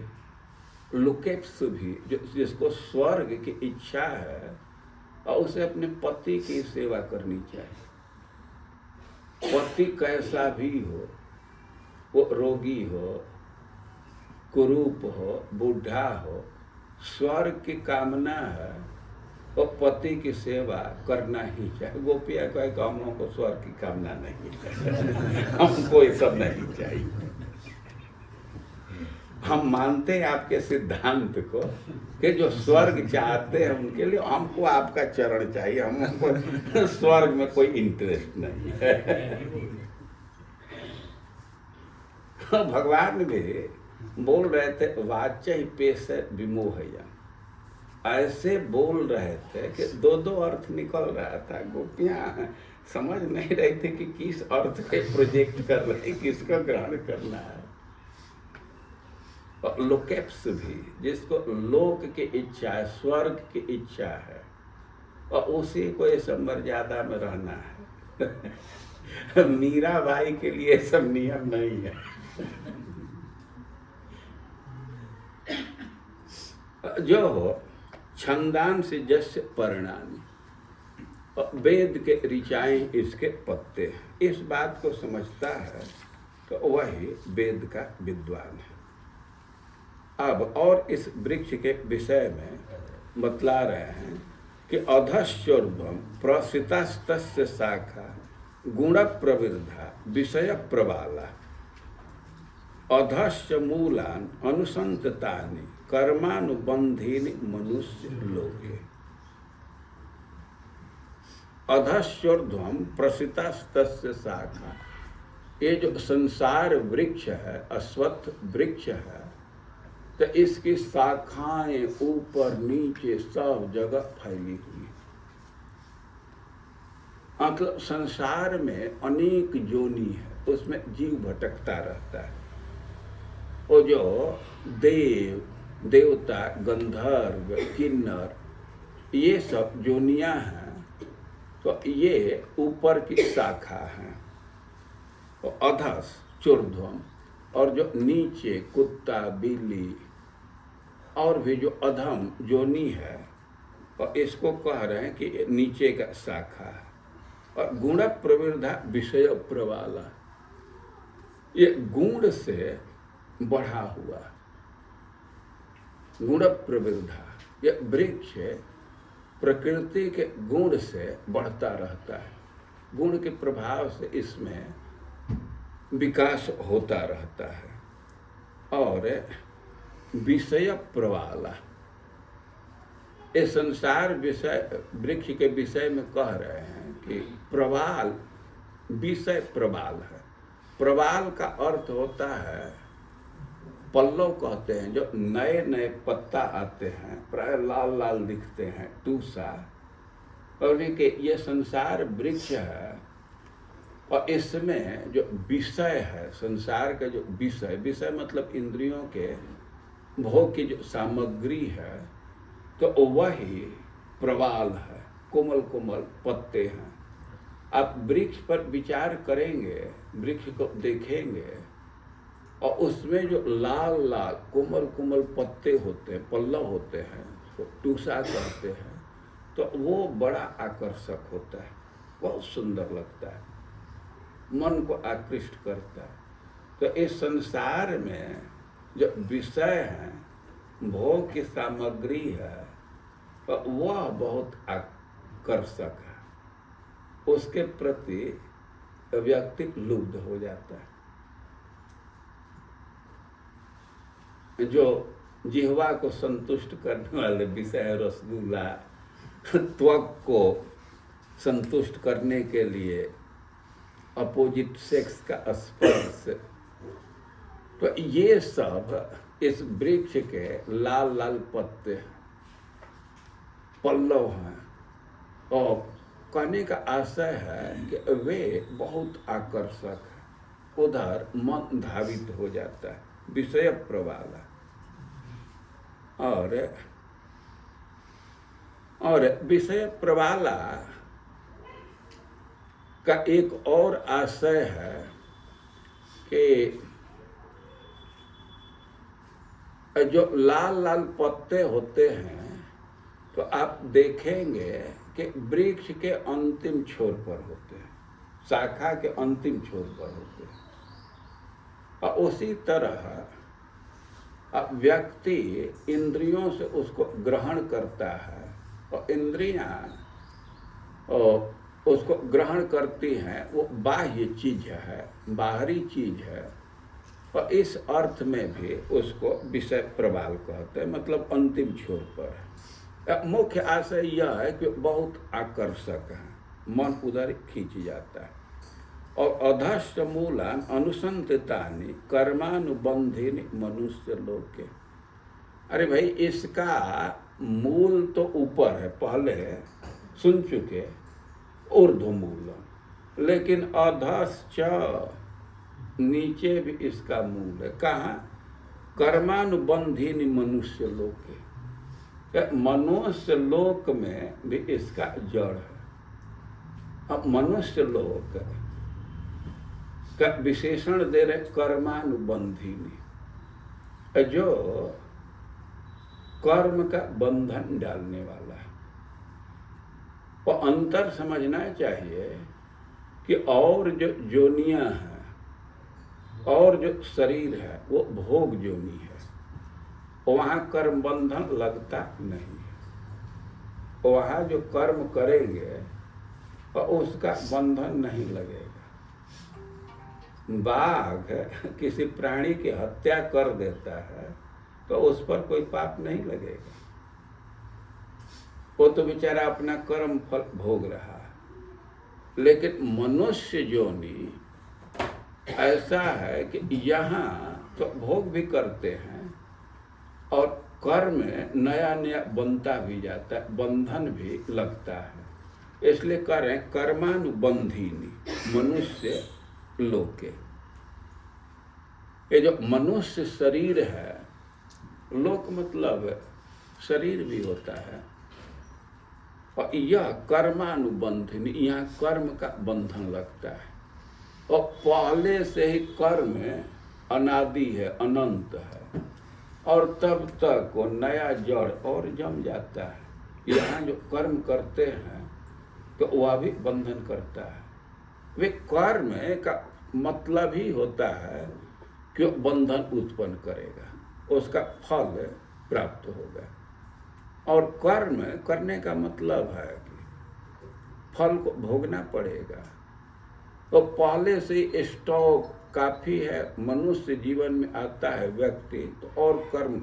लुकेप्स भी, जिसको स्वर्ग की इच्छा है और उसे अपने पति की सेवा करनी चाहिए। पति कैसा भी हो, वो रोगी हो, कुरूप हो, बूढ़ा हो, स्वर्ग की कामना है और पति की सेवा करना ही चाहिए। गोपिया कहे कि हम लोगों को स्वर्ग की कामना नहीं चाहिए, हमको ये सब नहीं चाहिए। हम मानते हैं आपके सिद्धांत को कि जो स्वर्ग चाहते हैं उनके लिए हमको आपका चरण चाहिए, हमको स्वर्ग में कोई इंटरेस्ट नहीं है। भगवान भी बोल रहे थे वाच्य पेश विमोहया, ऐसे बोल रहे थे कि दो अर्थ निकल रहा था। गोपियां समझ नहीं रही थी कि किस अर्थ के प्रोजेक्ट कर रहे, किसका ग्रहण करना है। और लोकेप्स भी, जिसको लोक की इच्छा है, स्वर्ग की इच्छा है, और उसी को ये सब मर्यादा में रहना है। मीराबाई के लिए सब नियम नहीं है। जो हो छंदांश जस्य परिणामी, वेद के ऋचाएं इसके पत्ते हैं, इस बात को समझता है तो वही वेद का विद्वान है। अब और इस वृक्ष के विषय में बतला रहे हैं कि अधश्चोर्ध्वं प्रसितस्तस्य शाखा गुण प्रवृद्धा विषय प्रबाला अधश्च मूलान अनुसंततानि कर्मानुबंधीनि मनुष्य लोके। अधश्चोर्ध्वं प्रसितस्तस्य शाखा, ये जो संसार वृक्ष है, अश्वत्थ वृक्ष है, तो इसकी शाखाएं ऊपर नीचे सब जगह फैली हुई। मतलब संसार में अनेक जोनी है, उसमें जीव भटकता रहता है। वो जो देव, देवता, गंधर्व, किन्नर, ये सब जोनियां हैं, तो ये ऊपर की शाखा हैं। और अधस चूर्ध्वम, और जो नीचे कुत्ता, बिल्ली और भी जो अधम जोनी है, और इसको कह रहे हैं कि नीचे का शाखा है। और गुण प्रवृद्धा विषय प्रवाला, ये गुण से बढ़ा हुआ, गुण प्रवृद्धा, ये वृक्ष प्रकृति के गुण से बढ़ता रहता है। गुण के प्रभाव से इसमें विकास होता रहता है। और विषय प्रवाला, ये संसार विषय वृक्ष के विषय में कह रहे हैं कि प्रवाल विषय प्रवाल है। प्रवाल का अर्थ होता है, पल्लव कहते हैं, जो नए नए पत्ता आते हैं, प्राय लाल लाल दिखते हैं, टूसा। और ये संसार वृक्ष है, और इसमें जो विषय है, संसार का जो विषय, विषय मतलब इंद्रियों के भोग की जो सामग्री है, तो वही प्रवाल है, कोमल कोमल पत्ते हैं। आप वृक्ष पर विचार करेंगे, वृक्ष को देखेंगे, और उसमें जो लाल लाल कोमल कोमल पत्ते होते हैं, पल्लव होते हैं, तो टूसा कहते हैं, तो वो बड़ा आकर्षक होता है, बहुत सुंदर लगता है, मन को आकृष्ट करता है। तो इस संसार में जो विषय है, भोग की सामग्री है, तो वह बहुत आकर्षक है, उसके प्रति व्यक्ति लुब्ध हो जाता है। जो जिह्वा को संतुष्ट करने वाले विषय, रसगुल्ला, त्वक को संतुष्ट करने के लिए अपोजिट सेक्स का स्पर्श, तो ये सब इस वृक्ष के लाल लाल पत्ते पल्लव हैं। और कहने का आशय है कि वे बहुत आकर्षक है, उधर मन धावित हो जाता है, विषय प्रवाल। और विषय प्रवाला का एक और आशय है कि जो लाल लाल पत्ते होते हैं, तो आप देखेंगे कि वृक्ष के अंतिम छोर पर होते हैं, शाखा के अंतिम छोर पर होते हैं। और उसी तरह व्यक्ति इंद्रियों से उसको ग्रहण करता है, और इंद्रियां उसको ग्रहण करती हैं, वो बाह्य चीज है, बाहरी चीज है। और इस अर्थ में भी उसको विषय प्रवाल कहते हैं, मतलब अंतिम छोर पर है। मुख्य आशय यह है कि बहुत आकर्षक है, मन उधर खींच जाता है। और अधश्च मूलान अनुसंधितानि कर्मानुबंधिनी मनुष्य लोके। अरे भाई, इसका मूल तो ऊपर है, पहले सुन चुके, ऊर्ध्वमूलम, लेकिन अधश्च नीचे भी इसका मूल है। कहाँ? कर्मानुबंधिनी मनुष्य लोके, मनुष्य लोक में भी इसका जड़ है। अब मनुष्य लोक का विशेषण दे रहे कर्मानुबंधिनी, जो कर्म का बंधन डालने वाला है। और अंतर समझना चाहिए कि और जो जोनियां हैं और जो शरीर है, वो भोग जोनी है, वहाँ कर्म बंधन लगता नहीं है। वहाँ जो कर्म करेंगे और उसका बंधन नहीं लगेगा। बाघ किसी प्राणी की हत्या कर देता है तो उस पर कोई पाप नहीं लगेगा, वो तो बेचारा अपना कर्म फल भोग रहा है। लेकिन मनुष्य योनि ऐसा है कि यहाँ तो भोग भी करते हैं और कर्म नया नया बनता भी जाता है, बंधन भी लगता है। इसलिए कह रहे हैं कर्मानुबंधिनी मनुष्य लोके। ये जो मनुष्य शरीर है, लोक मतलब शरीर भी होता है, और यह कर्मानुबंधिनी, यहाँ कर्म का बंधन लगता है। और पहले से ही कर्म अनादि है, अनंत है, और तब तक वो नया जड़ और जम जाता है। यहाँ जो कर्म करते हैं तो वह भी बंधन करता है। वे कर्म का मतलब ही होता है कि बंधन उत्पन्न करेगा, उसका फल प्राप्त होगा। और कर्म करने का मतलब है कि फल को भोगना पड़ेगा। तो पहले से स्टॉक काफ़ी है, मनुष्य जीवन में आता है व्यक्ति तो और कर्म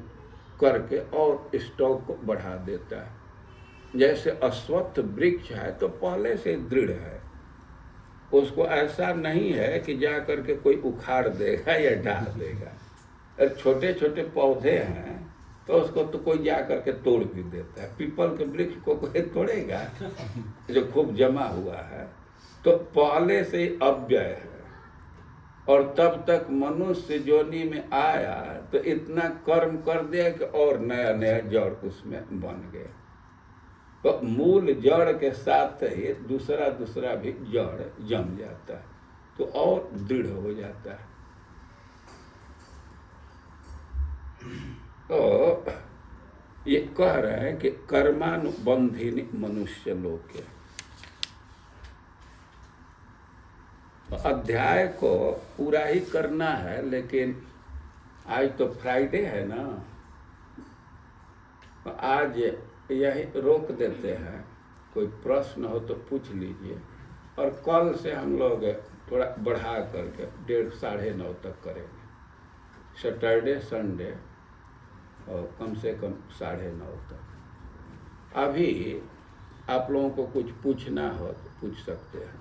करके और स्टॉक को बढ़ा देता है। जैसे अश्वत्थ वृक्ष है तो पहले से दृढ़ है, उसको ऐसा नहीं है कि जा करके कोई उखाड़ देगा या डाल देगा। और छोटे छोटे पौधे हैं तो उसको तो कोई जा करके तोड़ भी देता है। पीपल के वृक्ष को कोई तोड़ेगा जो खूब जमा हुआ है, तो पहले से अव्यय है। और तब तक मनुष्य योनि में आया तो इतना कर्म कर दिया कि और नया नया जड़ उसमें बन गया। तो मूल जड़ के साथ ही दूसरा दूसरा भी जड़ जम जाता है, तो और दृढ़ हो जाता है। तो ये कह रहे हैं कि कर्मानुबंधिनी मनुष्य लोक है। अध्याय को पूरा ही करना है, लेकिन आज तो फ्राइडे है ना, तो आज यही रोक देते हैं। कोई प्रश्न हो तो पूछ लीजिए, और कल से हम लोग थोड़ा बढ़ा करके 1:30 साढ़े 9 तक करेंगे। सैटरडे संडे और कम से कम 9:30 तक। अभी आप लोगों को कुछ पूछना हो तो पूछ सकते हैं।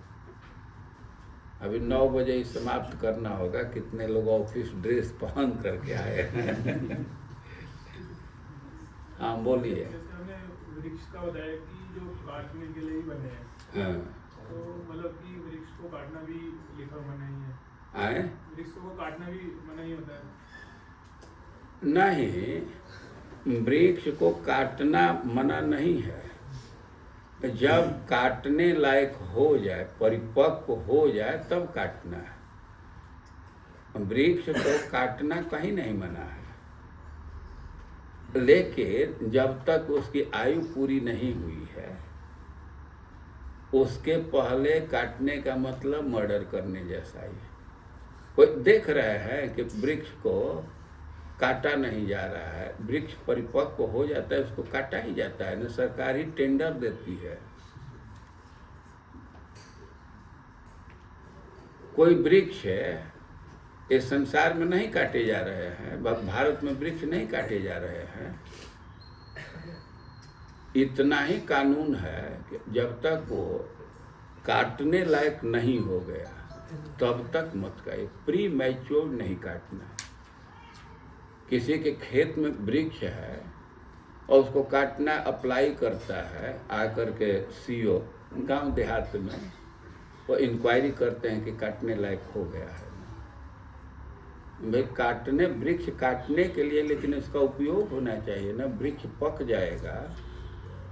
अभी 9 बजे ही समाप्त करना होगा। कितने लोग ऑफिस ड्रेस पहन करके आए हैं? हाँ बोलिए। जैसे हमने वृक्ष का बताया कि जो काटने के लिए ही बने हैं, हाँ। तो मतलब कि वृक्ष को काटना भी लिखा मना ही है। आए? वृक्ष को काटना भी मना ही होता है। नहीं, वृक्ष को काटना मना नहीं है। जब काटने लायक हो जाए, परिपक्व हो जाए, तब काटना है। वृक्ष को काटना कहीं नहीं मना है, लेकिन जब तक उसकी आयु पूरी नहीं हुई है, उसके पहले काटने का मतलब मर्डर करने जैसा ही है। कोई देख रहे हैं कि वृक्ष को काटा नहीं जा रहा है, वृक्ष परिपक्व हो जाता है, उसको काटा ही जाता है ना। सरकार ही टेंडर देती है। कोई वृक्ष है इस संसार में नहीं काटे जा रहे हैं, भारत में वृक्ष नहीं काटे जा रहे हैं। इतना ही कानून है कि जब तक वो काटने लायक नहीं हो गया तब तक मत काटे। प्री मैच्योर नहीं काटना। किसी के खेत में वृक्ष है और उसको काटना अप्लाई करता है, आकर के सीओ गांव देहात में वो इंक्वायरी करते हैं कि काटने लायक हो गया है। भाई काटने, वृक्ष काटने के लिए, लेकिन इसका उपयोग होना चाहिए ना। वृक्ष पक जाएगा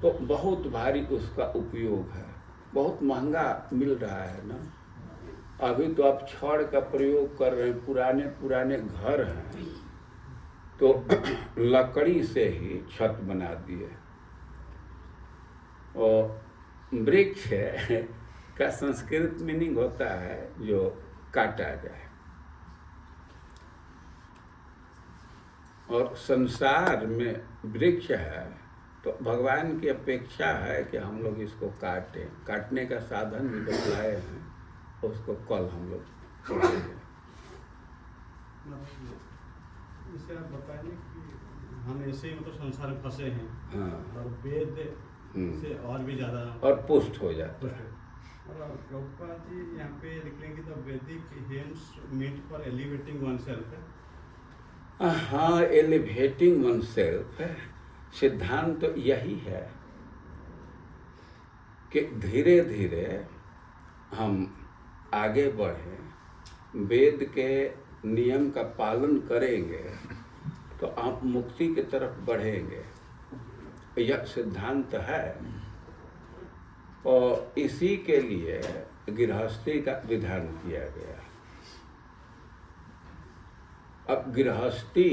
तो बहुत भारी उसका उपयोग है, बहुत महंगा मिल रहा है ना। अभी तो आप छड़ का प्रयोग कर रहे हैं, पुराने पुराने घर हैं तो लकड़ी से ही छत बना दिए। और वृक्ष का संस्कृत मीनिंग होता है जो काटा जाए। और संसार में वृक्ष है तो भगवान की अपेक्षा है कि हम लोग इसको काटें। काटने का साधन भी बतलाए हैं, उसको कल हम लोग पढ़ेंगे। जैसे आप बताइए कि हम ऐसे ही मतलब संसार में फंसे हैं। हाँ। और वेद से और भी ज़्यादा और पुष्ट हो जाता है। और प्रभुपाद जी यहाँ पे लिख लेंगे the Vedic hymns meant for elevating oneself है। हाँ, एलिवेटिंग वन सेल्फ है। सिद्धांत तो यही है कि धीरे धीरे हम आगे बढ़ें, वेद के नियम का पालन करेंगे तो आप मुक्ति की तरफ बढ़ेंगे। यह सिद्धांत है। और इसी के लिए गृहस्थी का विधान किया गया। अब गृहस्थी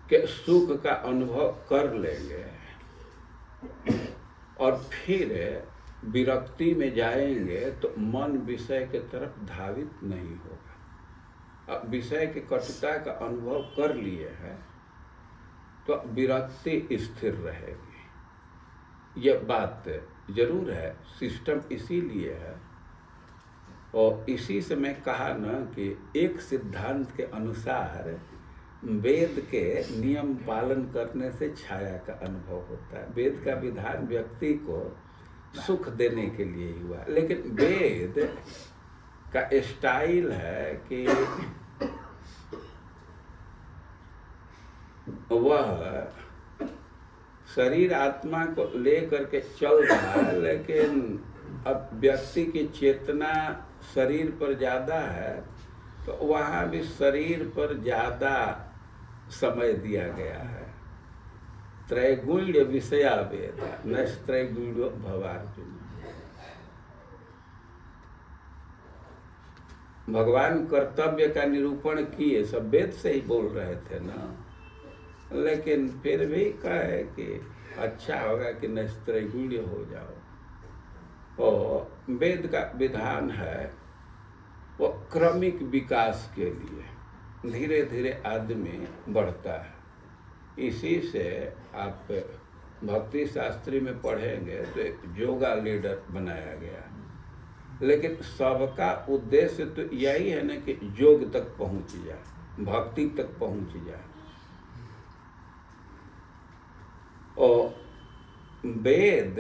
के सुख का अनुभव कर लेंगे और फिर विरक्ति में जाएंगे तो मन विषय के तरफ धावित नहीं होगा। अब विषय की कटुता का अनुभव कर लिए हैं तो विरक्ति स्थिर रहेगी। यह बात जरूर है, सिस्टम इसीलिए है। और इसी से मैं कहा ना कि एक सिद्धांत के अनुसार वेद के नियम पालन करने से छाया का अनुभव होता है। वेद का विधान व्यक्ति को सुख देने के लिए ही हुआ, लेकिन वेद का स्टाइल है कि वह शरीर आत्मा को लेकर के चल रहा है, लेकिन अब व्यक्ति की चेतना शरीर पर ज़्यादा है, तो वहाँ भी शरीर पर ज़्यादा समय दिया गया है। त्रैगुण्य विषया वेद नैस्त्रैगुण्यो भवार्जुन। भगवान कर्तव्य का निरूपण किए, सब वेद से ही बोल रहे थे ना, लेकिन फिर भी कहे कि अच्छा होगा कि नैस्त्रैगुण्य हो जाओ। और वेद का विधान है वो क्रमिक विकास के लिए, धीरे धीरे आदमी बढ़ता है। इसी से आप भक्ति शास्त्री में पढ़ेंगे तो एक योगा लीडर बनाया गया, लेकिन सबका उद्देश्य तो यही है ना कि योग तक पहुंच जाए, भक्ति तक पहुंच जाए। और वेद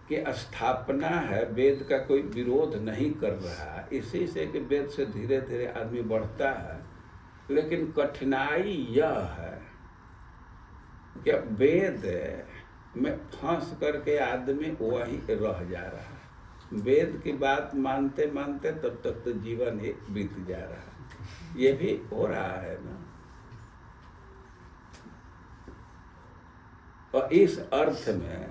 की स्थापना है, वेद का कोई विरोध नहीं कर रहा, इसी से कि वेद से धीरे धीरे आदमी बढ़ता है। लेकिन कठिनाई यह है कि वेद में फंस करके आदमी वही रह जा रहा है। वेद की बात मानते मानते तब तक तो जीवन ही बीत जा रहा है। ये भी हो रहा है ना। और इस अर्थ में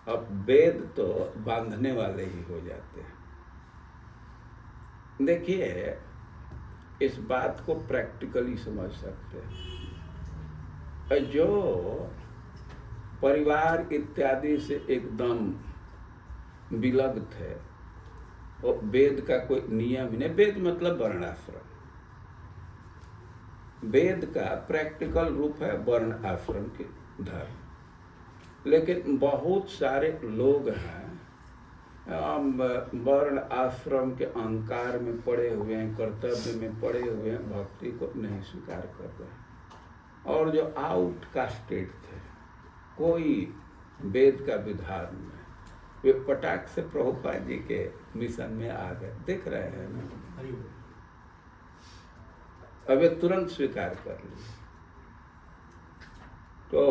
अब वेद तो बांधने वाले ही हो जाते हैं। देखिए, इस बात को प्रैक्टिकली समझ सकते हैं। जो परिवार इत्यादि से एकदम विलग थे, वो वेद का कोई नियम ही नहीं। वेद मतलब वर्णाश्रम। वेद का प्रैक्टिकल रूप है वर्ण आश्रम के धर्म। लेकिन बहुत सारे लोग हैं वर्ण आश्रम के अहंकार में पड़े हुए हैं, कर्तव्य में पड़े हुए हैं, भक्ति को नहीं स्वीकार कर रहे। और जो आउटकास्टेड थे, कोई वेद का विधान में, वे पटाख से प्रभुपाद जी के मिशन में आ गए। देख रहे हैं ना, अब वे तुरंत स्वीकार कर लिए। तो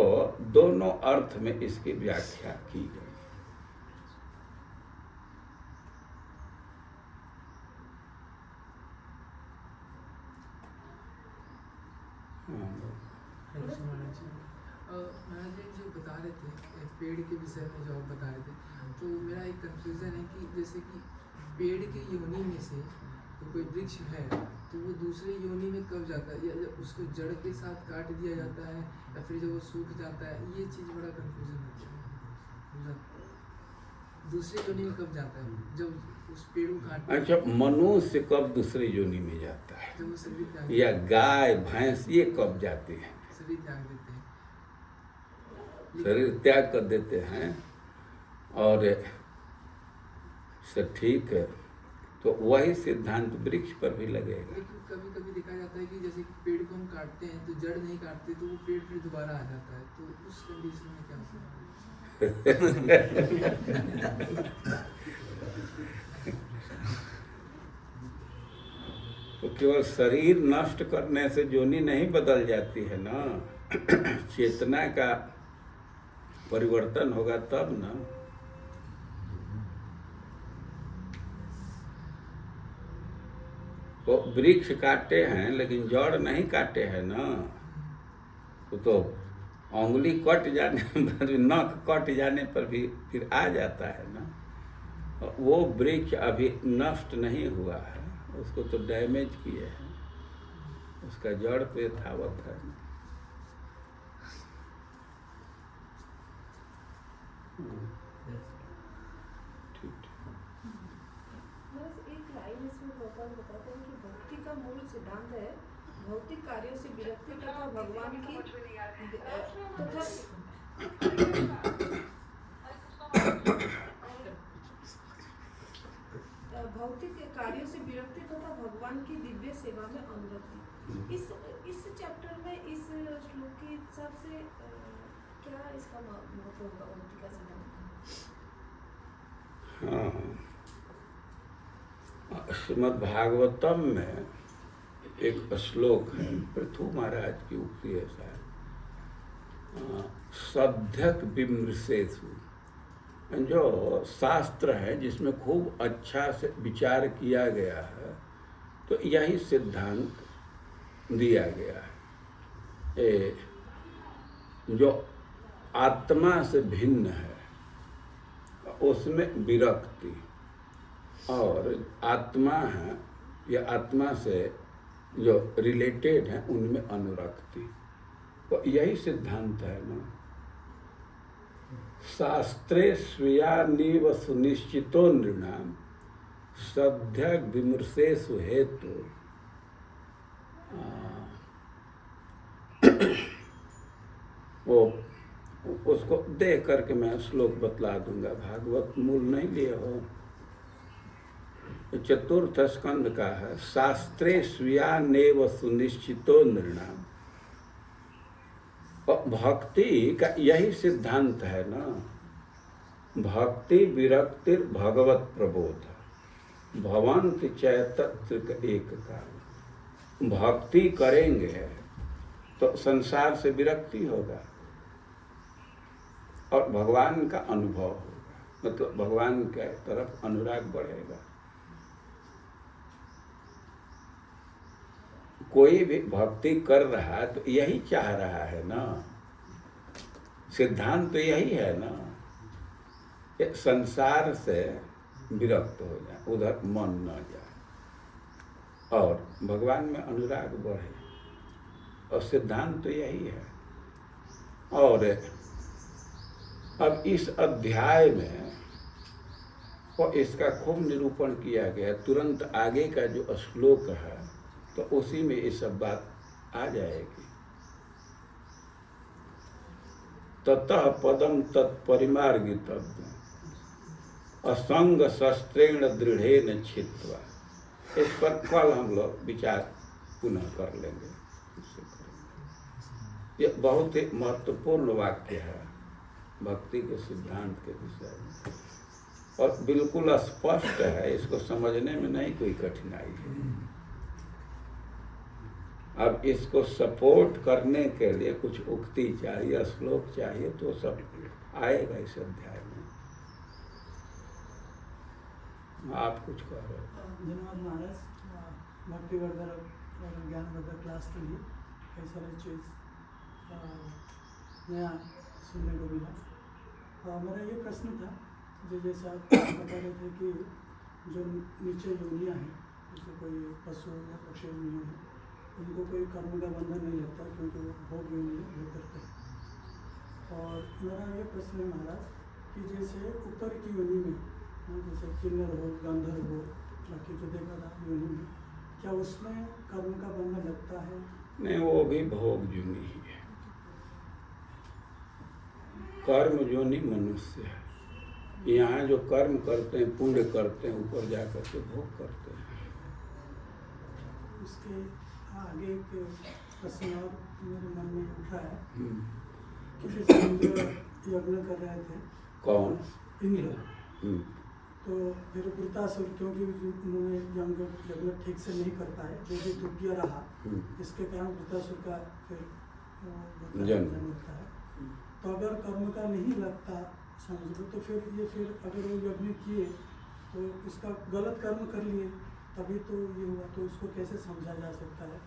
दोनों अर्थ में इसकी व्याख्या की गई। महाराज जी जो बता रहे थे पेड़ के विषय में, जो आप बता रहे थे, तो मेरा एक कंफ्यूजन है कि जैसे कि पेड़ के योनि में से तो कोई वृक्ष है, तो वो दूसरे योनि में कब जाता है, या जब उसको जड़ के साथ काट दिया जाता है, या फिर जब वो सूख जाता है, ये चीज़ बड़ा कंफ्यूजन होता है। दूसरे योनि में कब जाता है, जब उस पेड़ को काट। अच्छा, मनुष्य कब दूसरे योनि में जाता है, जब वो शरीर त्याग, या गाय भैंस ये कब जाती है? शरीर त्याग देते हैं, शरीर त्याग कर देते हैं। और सब ठीक है, तो वही सिद्धांत वृक्ष पर भी लगेगा। लेकिन कभी कभी देखा जाता है कि जैसे पेड़ को हम काटते हैं तो जड़ नहीं काटते, तो वो पेड़ फिर दोबारा आ जाता है, तो उस कंडीशन में क्या होता है? तो केवल शरीर नष्ट करने से योनि नहीं बदल जाती है ना, चेतना का परिवर्तन होगा तब ना। तो वृक्ष काटे हैं लेकिन जड़ नहीं काटे हैं ना। तो उंगली कट जाने पर, नख कट जाने पर भी फिर आ जाता है ना। वो वृक्ष अभी नष्ट नहीं हुआ है, उसको तो डैमेज किए हैं, उसका जड़ तो यथावत है। एक लाइन इसमें भगवान बताते हैं कि भक्ति का मूल सिद्धांत है भौतिक कार्यों से विरक्ति तथा भगवान की भौतिक कार्यों से विरक्ति तथा भगवान की दिव्य सेवा में अनुरक्ति। इस चैप्टर में इस श्लोक के हिसाब से क्या इसका महत्व होगा भक्ति का सिद्धांत? हाँ, श्रीमद् भागवतम में एक श्लोक है, पृथु महाराज की उक्ति है शायद, सध्यक विमृशेषु, जो शास्त्र है जिसमें खूब अच्छा से विचार किया गया है, तो यही सिद्धांत दिया गया है। जो आत्मा से भिन्न है उसमें विरक्ति, और आत्मा है या आत्मा से जो रिलेटेड है उनमें अनुरक्ति, तो यही सिद्धांत है ना। शास्त्रे स्वीयानीव सुनिश्चितो नृणाम सध्यक विमृशेषु हेतु। वो उसको देख करके मैं श्लोक बतला दूंगा, भागवत मूल नहीं लिए हो। चतुर्थ स्कंद का है, शास्त्रे स्वीयानेव सुनिश्चितो नृणाम। भक्ति का यही सिद्धांत है ना, भक्ति विरक्ति भगवत प्रबोध भवंत चैतत्र एक का। भक्ति करेंगे तो संसार से विरक्ति होगा और भगवान का अनुभव होगा, मतलब भगवान के तरफ अनुराग बढ़ेगा। कोई भी भक्ति कर रहा है तो यही चाह रहा है ना, सिद्धांत तो यही है ना, कि संसार से विरक्त हो जाए, उधर मन न जाए और भगवान में अनुराग बढ़े, और सिद्धांत तो यही है। और अब इस अध्याय में और इसका खूब निरूपण किया गया। तुरंत आगे का जो श्लोक है तो उसी में ये सब बात आ जाएगी। ततः पदम तत्परिमार्गितव्यम् असंग शस्त्रेण दृढ़ेन छित्त्वा। इस पर कल हम लोग विचार पुनः कर लेंगे। ये बहुत ही महत्वपूर्ण वाक्य है भक्ति के सिद्धांत के विषय में, और बिल्कुल स्पष्ट है, इसको समझने में नहीं कोई कठिनाई है। अब इसको सपोर्ट करने के लिए कुछ उक्ति चाहिए, श्लोक चाहिए, तो सब आएगा इस अध्याय में। आप कुछ कह रहे हो? धन्यवाद महाराज, भक्तिवर्धक और ज्ञानवर्धक क्लास के लिए कई सारी चीज़ नया सुनने को मिला। मेरा ये प्रश्न था, जैसे आप बता रहे थे कि जो नीचे योनियाँ हैं, जैसे कोई पशु या पक्षी योनियाँ हैं, उनको कोई कर्म का बंधन नहीं लगता क्योंकि वो भोग योनि है, भोग करते हैं। और मेरा ये प्रश्न है महाराज कि जैसे ऊपर की योनि में, जैसे किन्नर हो, गंधर्व हो, बाकी जो देखा था योनि में, क्या उसमें कर्म का बंधन लगता है? नहीं, वो भी भोग योनि ही है। कर्म योनि मनुष्य है। यहाँ जो कर्म करते हैं, पुण्य करते हैं, ऊपर जाकर के भोग करते हैं। उसके आगे एक प्रश्न और मेरे मन में उठा है कि जैसे इंद्र यज्ञ कर रहे थे। कौन? इंद्र। तो फिर वृतासुर, क्योंकि उन्होंने यज्ञ ठीक से नहीं कर पाए, जो भी त्रुटियाँ रहा, इसके कारण वृतासुर का फिर जन्म होता है। तो अगर कर्म का नहीं लगता समझ लो, तो फिर अगर वो यज्ञ किए तो इसका गलत कर्म कर लिए, तभी तो ये हुआ, तो इसको कैसे समझा जा सकता है?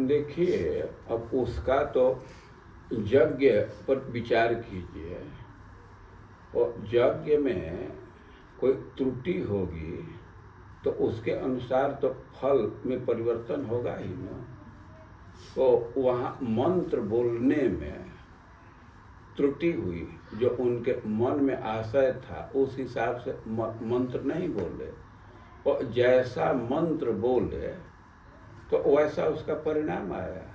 देखिए, अब उसका तो यज्ञ पर विचार कीजिए, और यज्ञ में कोई त्रुटि होगी तो उसके अनुसार तो फल में परिवर्तन होगा ही ना। तो वहाँ मंत्र बोलने में त्रुटि हुई, जो उनके मन में आशय था उस हिसाब से मंत्र नहीं बोले, और जैसा मंत्र बोले तो वैसा उसका परिणाम आया।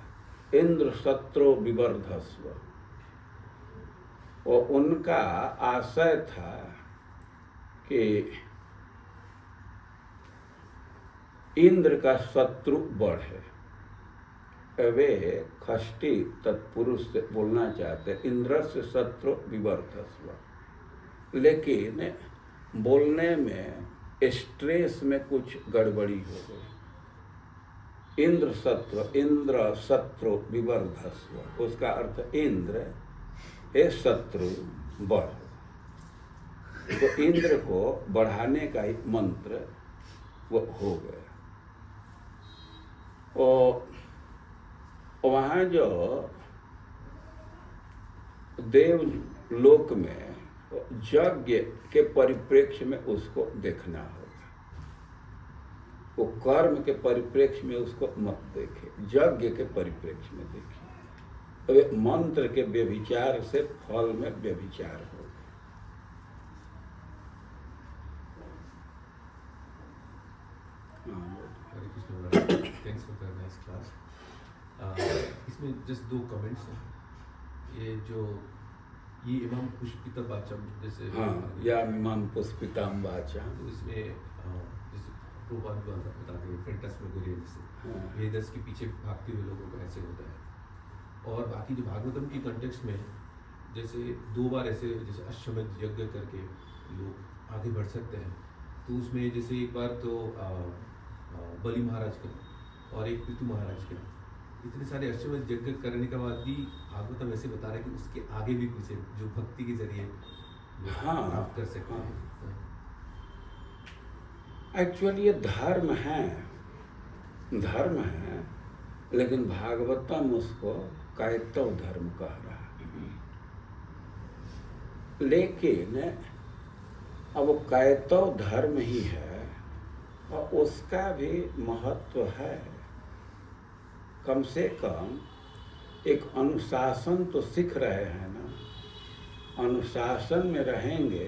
इंद्र शत्रु विवर्धस्व, और उनका आशय था कि इंद्र का शत्रु बड़ है। वे षष्ठी तत्पुरुष से बोलना चाहते, इंद्र से शत्रु विवर्धस्व, लेकिन बोलने में स्ट्रेस में कुछ गड़बड़ी हो गई। इंद्र शत्रु विवर्धस्व, उसका अर्थ इंद्र है शत्रु बढ़। तो इंद्र को बढ़ाने का एक मंत्र वो हो गया। और वहाँ जो देवलोक में यज्ञ के परिप्रेक्ष्य में उसको देखना होगा। वो कर्म के परिप्रेक्ष्य में उसको मत देखे, यज्ञ के परिप्रेक्ष्य में देखिए। तो मंत्र के व्यभिचार से फल में व्यभिचार होगा। Hare Krishna, thanks for the nice class. इसमें जस्ट 2 कमेंट्स हैं। ये इमाम पुष्पिता वाचम जैसे, हाँ, या इमाम पुष्पिताम वाचा, तो इसमें जैसे प्रभुपाद बताते हैं फैंटास्मेगोरिया जैसे, हाँ। वेदस के पीछे भागते हुए लोगों का ऐसे होता है। और बाकी जो भागवतम की कंटेक्स्ट में जैसे 2 बार ऐसे जैसे अश्वमेध यज्ञ करके लोग आगे बढ़ सकते हैं, तो उसमें जैसे एक बार तो बलि महाराज का और एक पितु महाराज का, इतने सारे अश्वमेध यज्ञ करने के बाद भी भागवतम ऐसे बता रहे हैं कि उसके आगे भी कुछ है जो भक्ति के जरिए हाँ, प्राप्त कर सकते हैं। एक्चुअली ये धर्म है, लेकिन भागवतम उसको कायतव धर्म कह रहा है। लेकिन अब वो कायतव धर्म ही है और उसका भी महत्व है। कम से कम एक अनुशासन तो सीख रहे हैं ना। अनुशासन में रहेंगे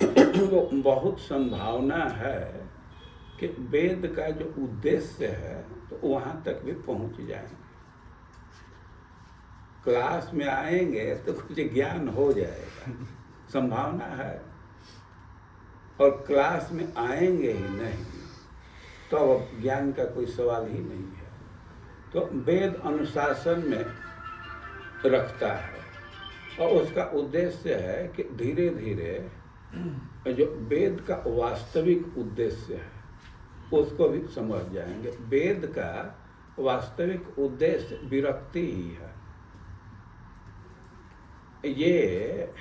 तो बहुत संभावना है कि वेद का जो उद्देश्य है तो वहाँ तक भी पहुँच जाएंगे। क्लास में आएंगे तो कुछ ज्ञान हो जाएगा, संभावना है। और क्लास में आएंगे ही नहीं तो अब ज्ञान का कोई सवाल ही नहीं है। तो वेद अनुशासन में रखता है और उसका उद्देश्य है कि धीरे धीरे जो वेद का वास्तविक उद्देश्य है उसको भी समझ जाएंगे। वेद का वास्तविक उद्देश्य विरक्ति ही है। ये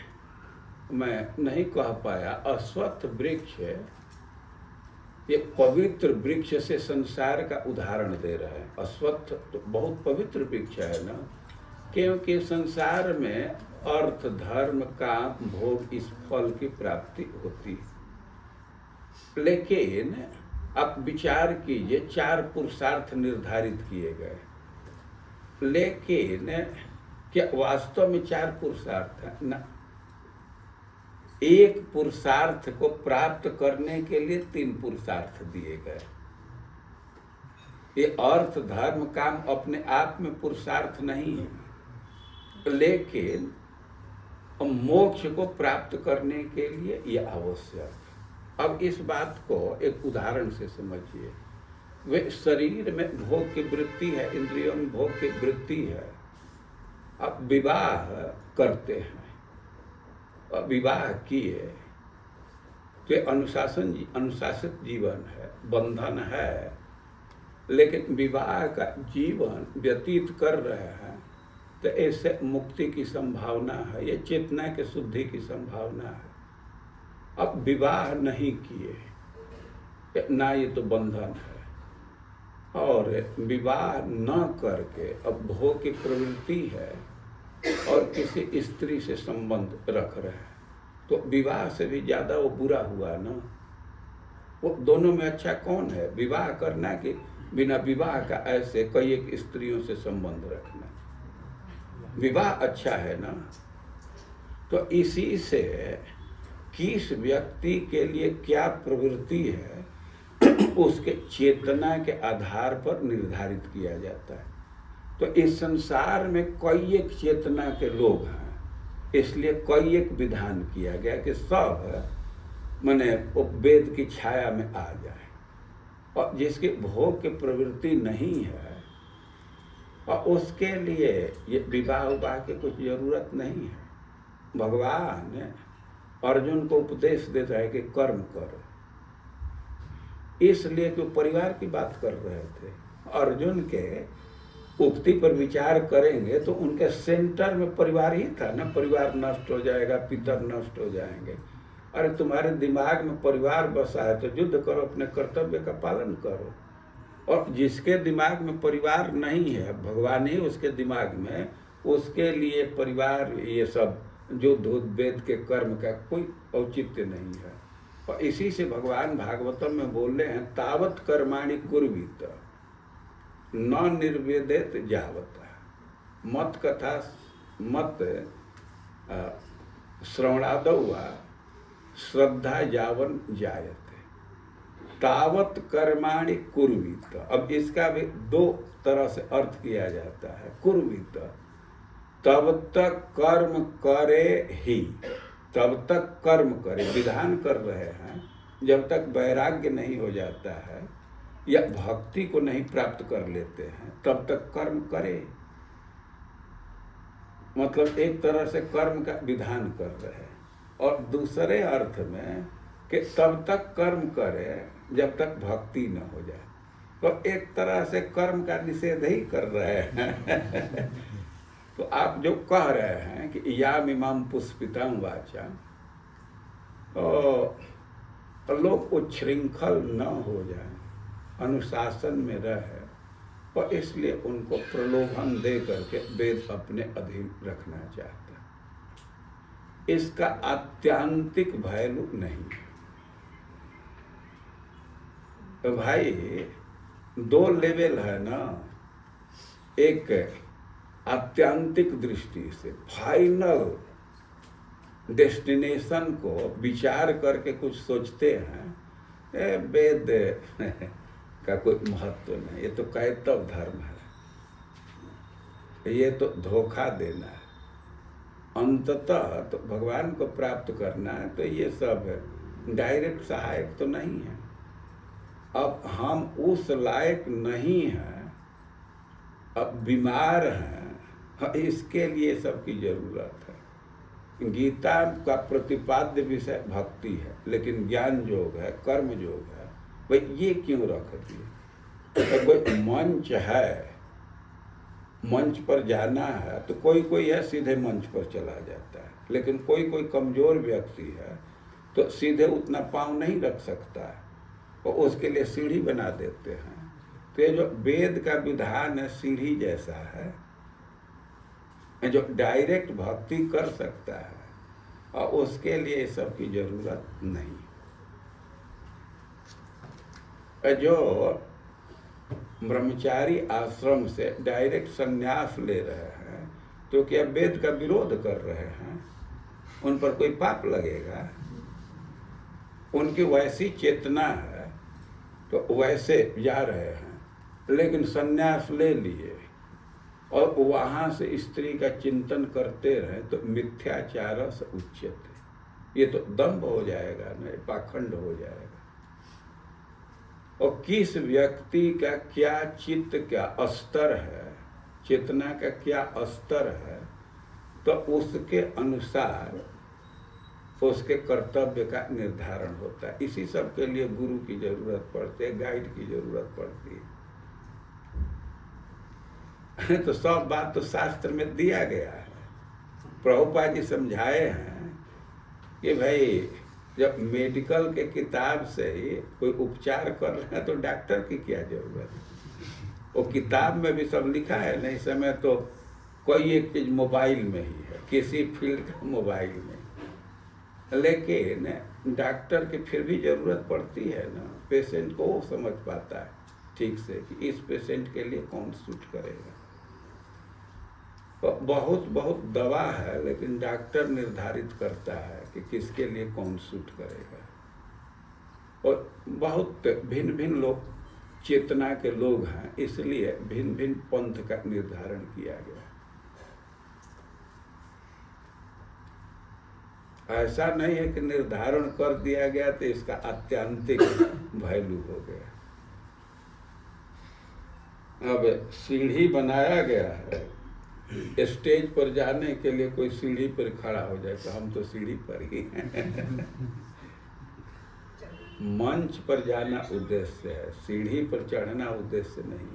मैं नहीं कह पाया, अश्वत्थ वृक्ष ये पवित्र वृक्ष से संसार का उदाहरण दे रहे हैं। अश्वत्थ तो बहुत पवित्र वृक्ष है ना, क्योंकि संसार में अर्थ धर्म काम भोग इस फल की प्राप्ति होती है। लेकिन आप विचार कीजिए, 4 पुरुषार्थ निर्धारित किए गए, लेकिन क्या वास्तव में 4 पुरुषार्थ है ना? एक पुरुषार्थ को प्राप्त करने के लिए 3 पुरुषार्थ दिए गए। ये अर्थ धर्म काम अपने आप में पुरुषार्थ नहीं है, लेकिन मोक्ष को प्राप्त करने के लिए ये आवश्यक। अब इस बात को एक उदाहरण से समझिए। वे शरीर में भोग की वृत्ति है, इंद्रियों में भोग की वृत्ति है। अब विवाह करते हैं, विवाह किए तो अनुशासित जीवन है, बंधन है, लेकिन विवाह का जीवन व्यतीत कर रहे हैं तो ऐसे मुक्ति की संभावना है, ये चेतना के शुद्धि की संभावना है। अब विवाह नहीं किए ना, ये तो बंधन है। और विवाह न करके अब भोग की प्रवृत्ति है और किसी स्त्री से संबंध रख रहे हैं, तो विवाह से भी ज्यादा वो बुरा हुआ ना। वो दोनों में अच्छा कौन है, विवाह करना कि बिना विवाह का ऐसे कई एक स्त्रियों से संबंध रखना? विवाह अच्छा है ना। तो इसी से किस व्यक्ति के लिए क्या प्रवृत्ति है उसके चेतना के आधार पर निर्धारित किया जाता है। तो इस संसार में कई एक चेतना के लोग हैं, इसलिए कई एक विधान किया गया कि सब माने वेद की छाया में आ जाए। और जिसकी भोग की प्रवृत्ति नहीं है, और उसके लिए ये विवाह उवाह की कुछ जरूरत नहीं है। भगवान अर्जुन को उपदेश देता है कि कर्म करो, इसलिए कि परिवार की बात कर रहे थे। अर्जुन के उक्ति पर विचार करेंगे तो उनके सेंटर में परिवार ही था ना। परिवार नष्ट हो जाएगा, पितर नष्ट हो जाएंगे। अरे तुम्हारे दिमाग में परिवार बसा है तो युद्ध करो, अपने कर्तव्य का पालन करो। और जिसके दिमाग में परिवार नहीं है, भगवान ही उसके दिमाग में, उसके लिए परिवार ये सब जो वेद के कर्म का कोई औचित्य नहीं है। और इसी से भगवान भागवतम में बोले हैं, तावत कर्माणि कुर्वीत न निर्वेदित जावत। मत कथा मत श्रवणादौ वा श्रद्धा यावन जायते तावत कर्माणि कुर्वीत। अब इसका भी दो तरह से अर्थ किया जाता है। कुर्वीत तब तक कर्म करे ही, तब तक कर्म करे, विधान कर रहे हैं जब तक वैराग्य नहीं हो जाता है या भक्ति को नहीं प्राप्त कर लेते हैं, तब तक कर्म करे। मतलब एक तरह से कर्म का विधान कर रहे हैं। और दूसरे अर्थ में कि तब तक कर्म करे जब तक भक्ति न हो जाए, तो एक तरह से कर्म का निषेध ही कर रहे हैं। तो आप जो कह रहे हैं कि याम इमाम पुष्पितम वाचा, तो लोग उच्छृंखल न हो जाए, अनुशासन में रहे, और इसलिए उनको प्रलोभन दे करके वेद अपने अधीन रखना चाहता है। इसका आत्यांतिक वैल्यू नहीं है। तो भाई दो लेवल है ना, एक आत्यांतिक दृष्टि से फाइनल डेस्टिनेशन को विचार करके कुछ सोचते हैं, वेद का कोई महत्व नहीं, ये तो कैतव धर्म है, ये तो धोखा देना है। अंततः तो भगवान को प्राप्त करना है, तो ये सब डायरेक्ट सहायक तो नहीं है। अब हम उस लायक नहीं हैं, अब बीमार हैं, इसके लिए सबकी जरूरत है। गीता का प्रतिपाद्य विषय भक्ति है, लेकिन ज्ञान योग है, कर्म योग है, भाई ये क्यों रख दिए? तो कोई मंच है, मंच पर जाना है तो कोई कोई है सीधे मंच पर चला जाता है, लेकिन कोई कोई कमजोर व्यक्ति है तो सीधे उतना पाँव नहीं रख सकता है, और उसके लिए सीढ़ी बना देते हैं। तो ये जो वेद का विधान है सीढ़ी जैसा है, जो डायरेक्ट भक्ति कर सकता है, और उसके लिए सब की जरूरत नहीं। जो ब्रह्मचारी आश्रम से डायरेक्ट संन्यास ले रहे हैं तो क्या वेद का विरोध कर रहे हैं? उन पर कोई पाप लगेगा? उनकी वैसी चेतना है तो वैसे जा रहे हैं, लेकिन संन्यास ले लिए और वहाँ से स्त्री का चिंतन करते रहे तो मिथ्याचार से उच्यते, ये तो दंभ हो जाएगा ना, पाखंड हो जाएगा। और किस व्यक्ति का क्या चित्त क्या स्तर है, चेतना का क्या स्तर है, तो उसके अनुसार उसके कर्तव्य का निर्धारण होता है। इसी सब के लिए गुरु की जरूरत पड़ती है, गाइड की जरूरत पड़ती है। तो सब बात तो शास्त्र में दिया गया है। प्रभुपाद जी समझाए हैं कि भाई जब मेडिकल के किताब से ही कोई उपचार कर रहे हैं तो डॉक्टर की क्या जरूरत है? वो किताब में भी सब लिखा है, नहीं समय तो कोई एक चीज मोबाइल में ही है, किसी फील्ड का मोबाइल में, लेकिन डॉक्टर की फिर भी जरूरत पड़ती है ना। पेशेंट को वो समझ पाता है ठीक से कि इस पेशेंट के लिए कौन सूट करेगा। तो बहुत बहुत दवा है, लेकिन डॉक्टर निर्धारित करता है कि किसके लिए कौन सूट करेगा। और बहुत भिन्न भिन्न लोग चेतना के लोग हैं, इसलिए भिन्न भिन्न पंथ का निर्धारण किया गया। ऐसा नहीं है कि निर्धारण कर दिया गया तो इसका आत्यांतिक वैल्यू हो गया। अब सीढ़ी बनाया गया है, स्टेज पर जाने के लिए कोई सीढ़ी पर खड़ा हो जाए तो हम तो सीढ़ी पर ही हैं। मंच पर जाना उद्देश्य है, सीढ़ी पर चढ़ना उद्देश्य नहीं।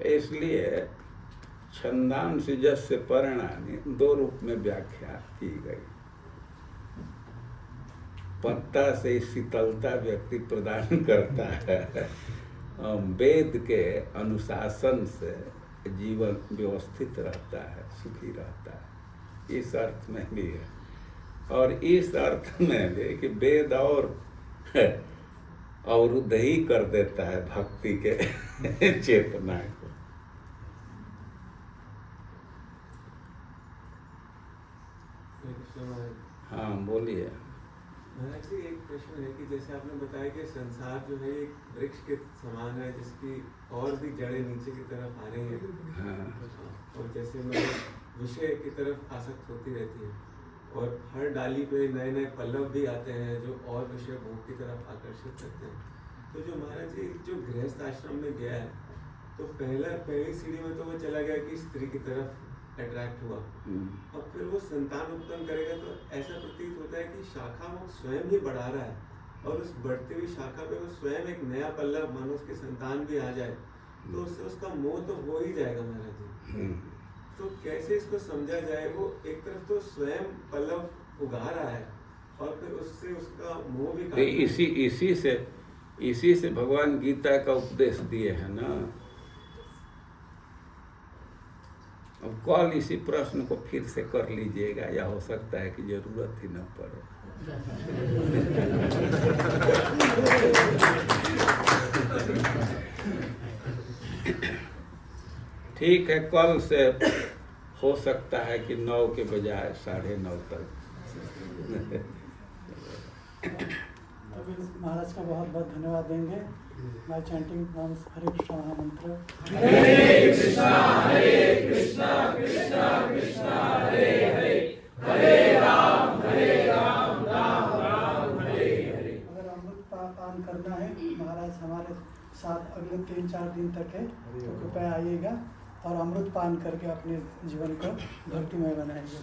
इसलिए छंदांश जस्य परिणामी 2 रूप में व्याख्या की गई। पत्ता से शीतलता व्यक्ति प्रदान करता है, वेद के अनुशासन से जीवन व्यवस्थित रहता है, सुखी रहता है, इस अर्थ में भी है। और इस अर्थ में भी कि वेद और अवरुद्ध ही कर देता है भक्ति के चेतना को। हाँ बोलिए। महाराज जी, एक प्रश्न है कि जैसे आपने बताया कि संसार जो है एक वृक्ष के समान है जिसकी और भी जड़ें नीचे की तरफ आ रही हैं। हाँ। और जैसे मतलब विषय की तरफ आसक्त होती रहती है और हर डाली पे नए नए पल्लव भी आते हैं जो और विषय भोग की तरफ आकर्षित करते हैं। तो जो महाराज जी जो गृहस्थ आश्रम में गया है तो पहली सीढ़ी में तो वो चला गया कि स्त्री की तरफ अट्रैक्ट हुआ, और फिर वो संतान उत्पन्न करेगा तो ऐसा प्रतीत होता है कि शाखा वो स्वयं ही बढ़ा रहा है, और उस बढ़ती हुई शाखा पे वो स्वयं एक नया पल्लव मानो उसके संतान भी आ जाए तो उससे उसका मोह तो हो ही जाएगा महाराज जी। तो कैसे इसको समझा जाए? वो एक तरफ तो स्वयं पल्लव उगा रहा है और फिर उससे उसका मोह भी तो इसी से भगवान गीता का उपदेश दिए हैं ना। अब कल इसी प्रश्न को फिर से कर लीजिएगा, या हो सकता है कि जरूरत ही न पड़े। ठीक है, कल से हो सकता है कि 9 के बजाय 9:30 तक। अभी महाराज का बहुत बहुत धन्यवाद देंगे। बाय चैंटिंग हरे कृष्णा महामंत्र। हरे कृष्णा कृष्णा कृष्णा हरे हरे, हरे राम राम राम हरे हरे। अगर अमृत पान करना है, महाराज हमारे साथ अगले 3-4 दिन तक है, तो कृपया आइएगा और अमृत पान करके अपने जीवन को भक्तिमय बनाएंगे।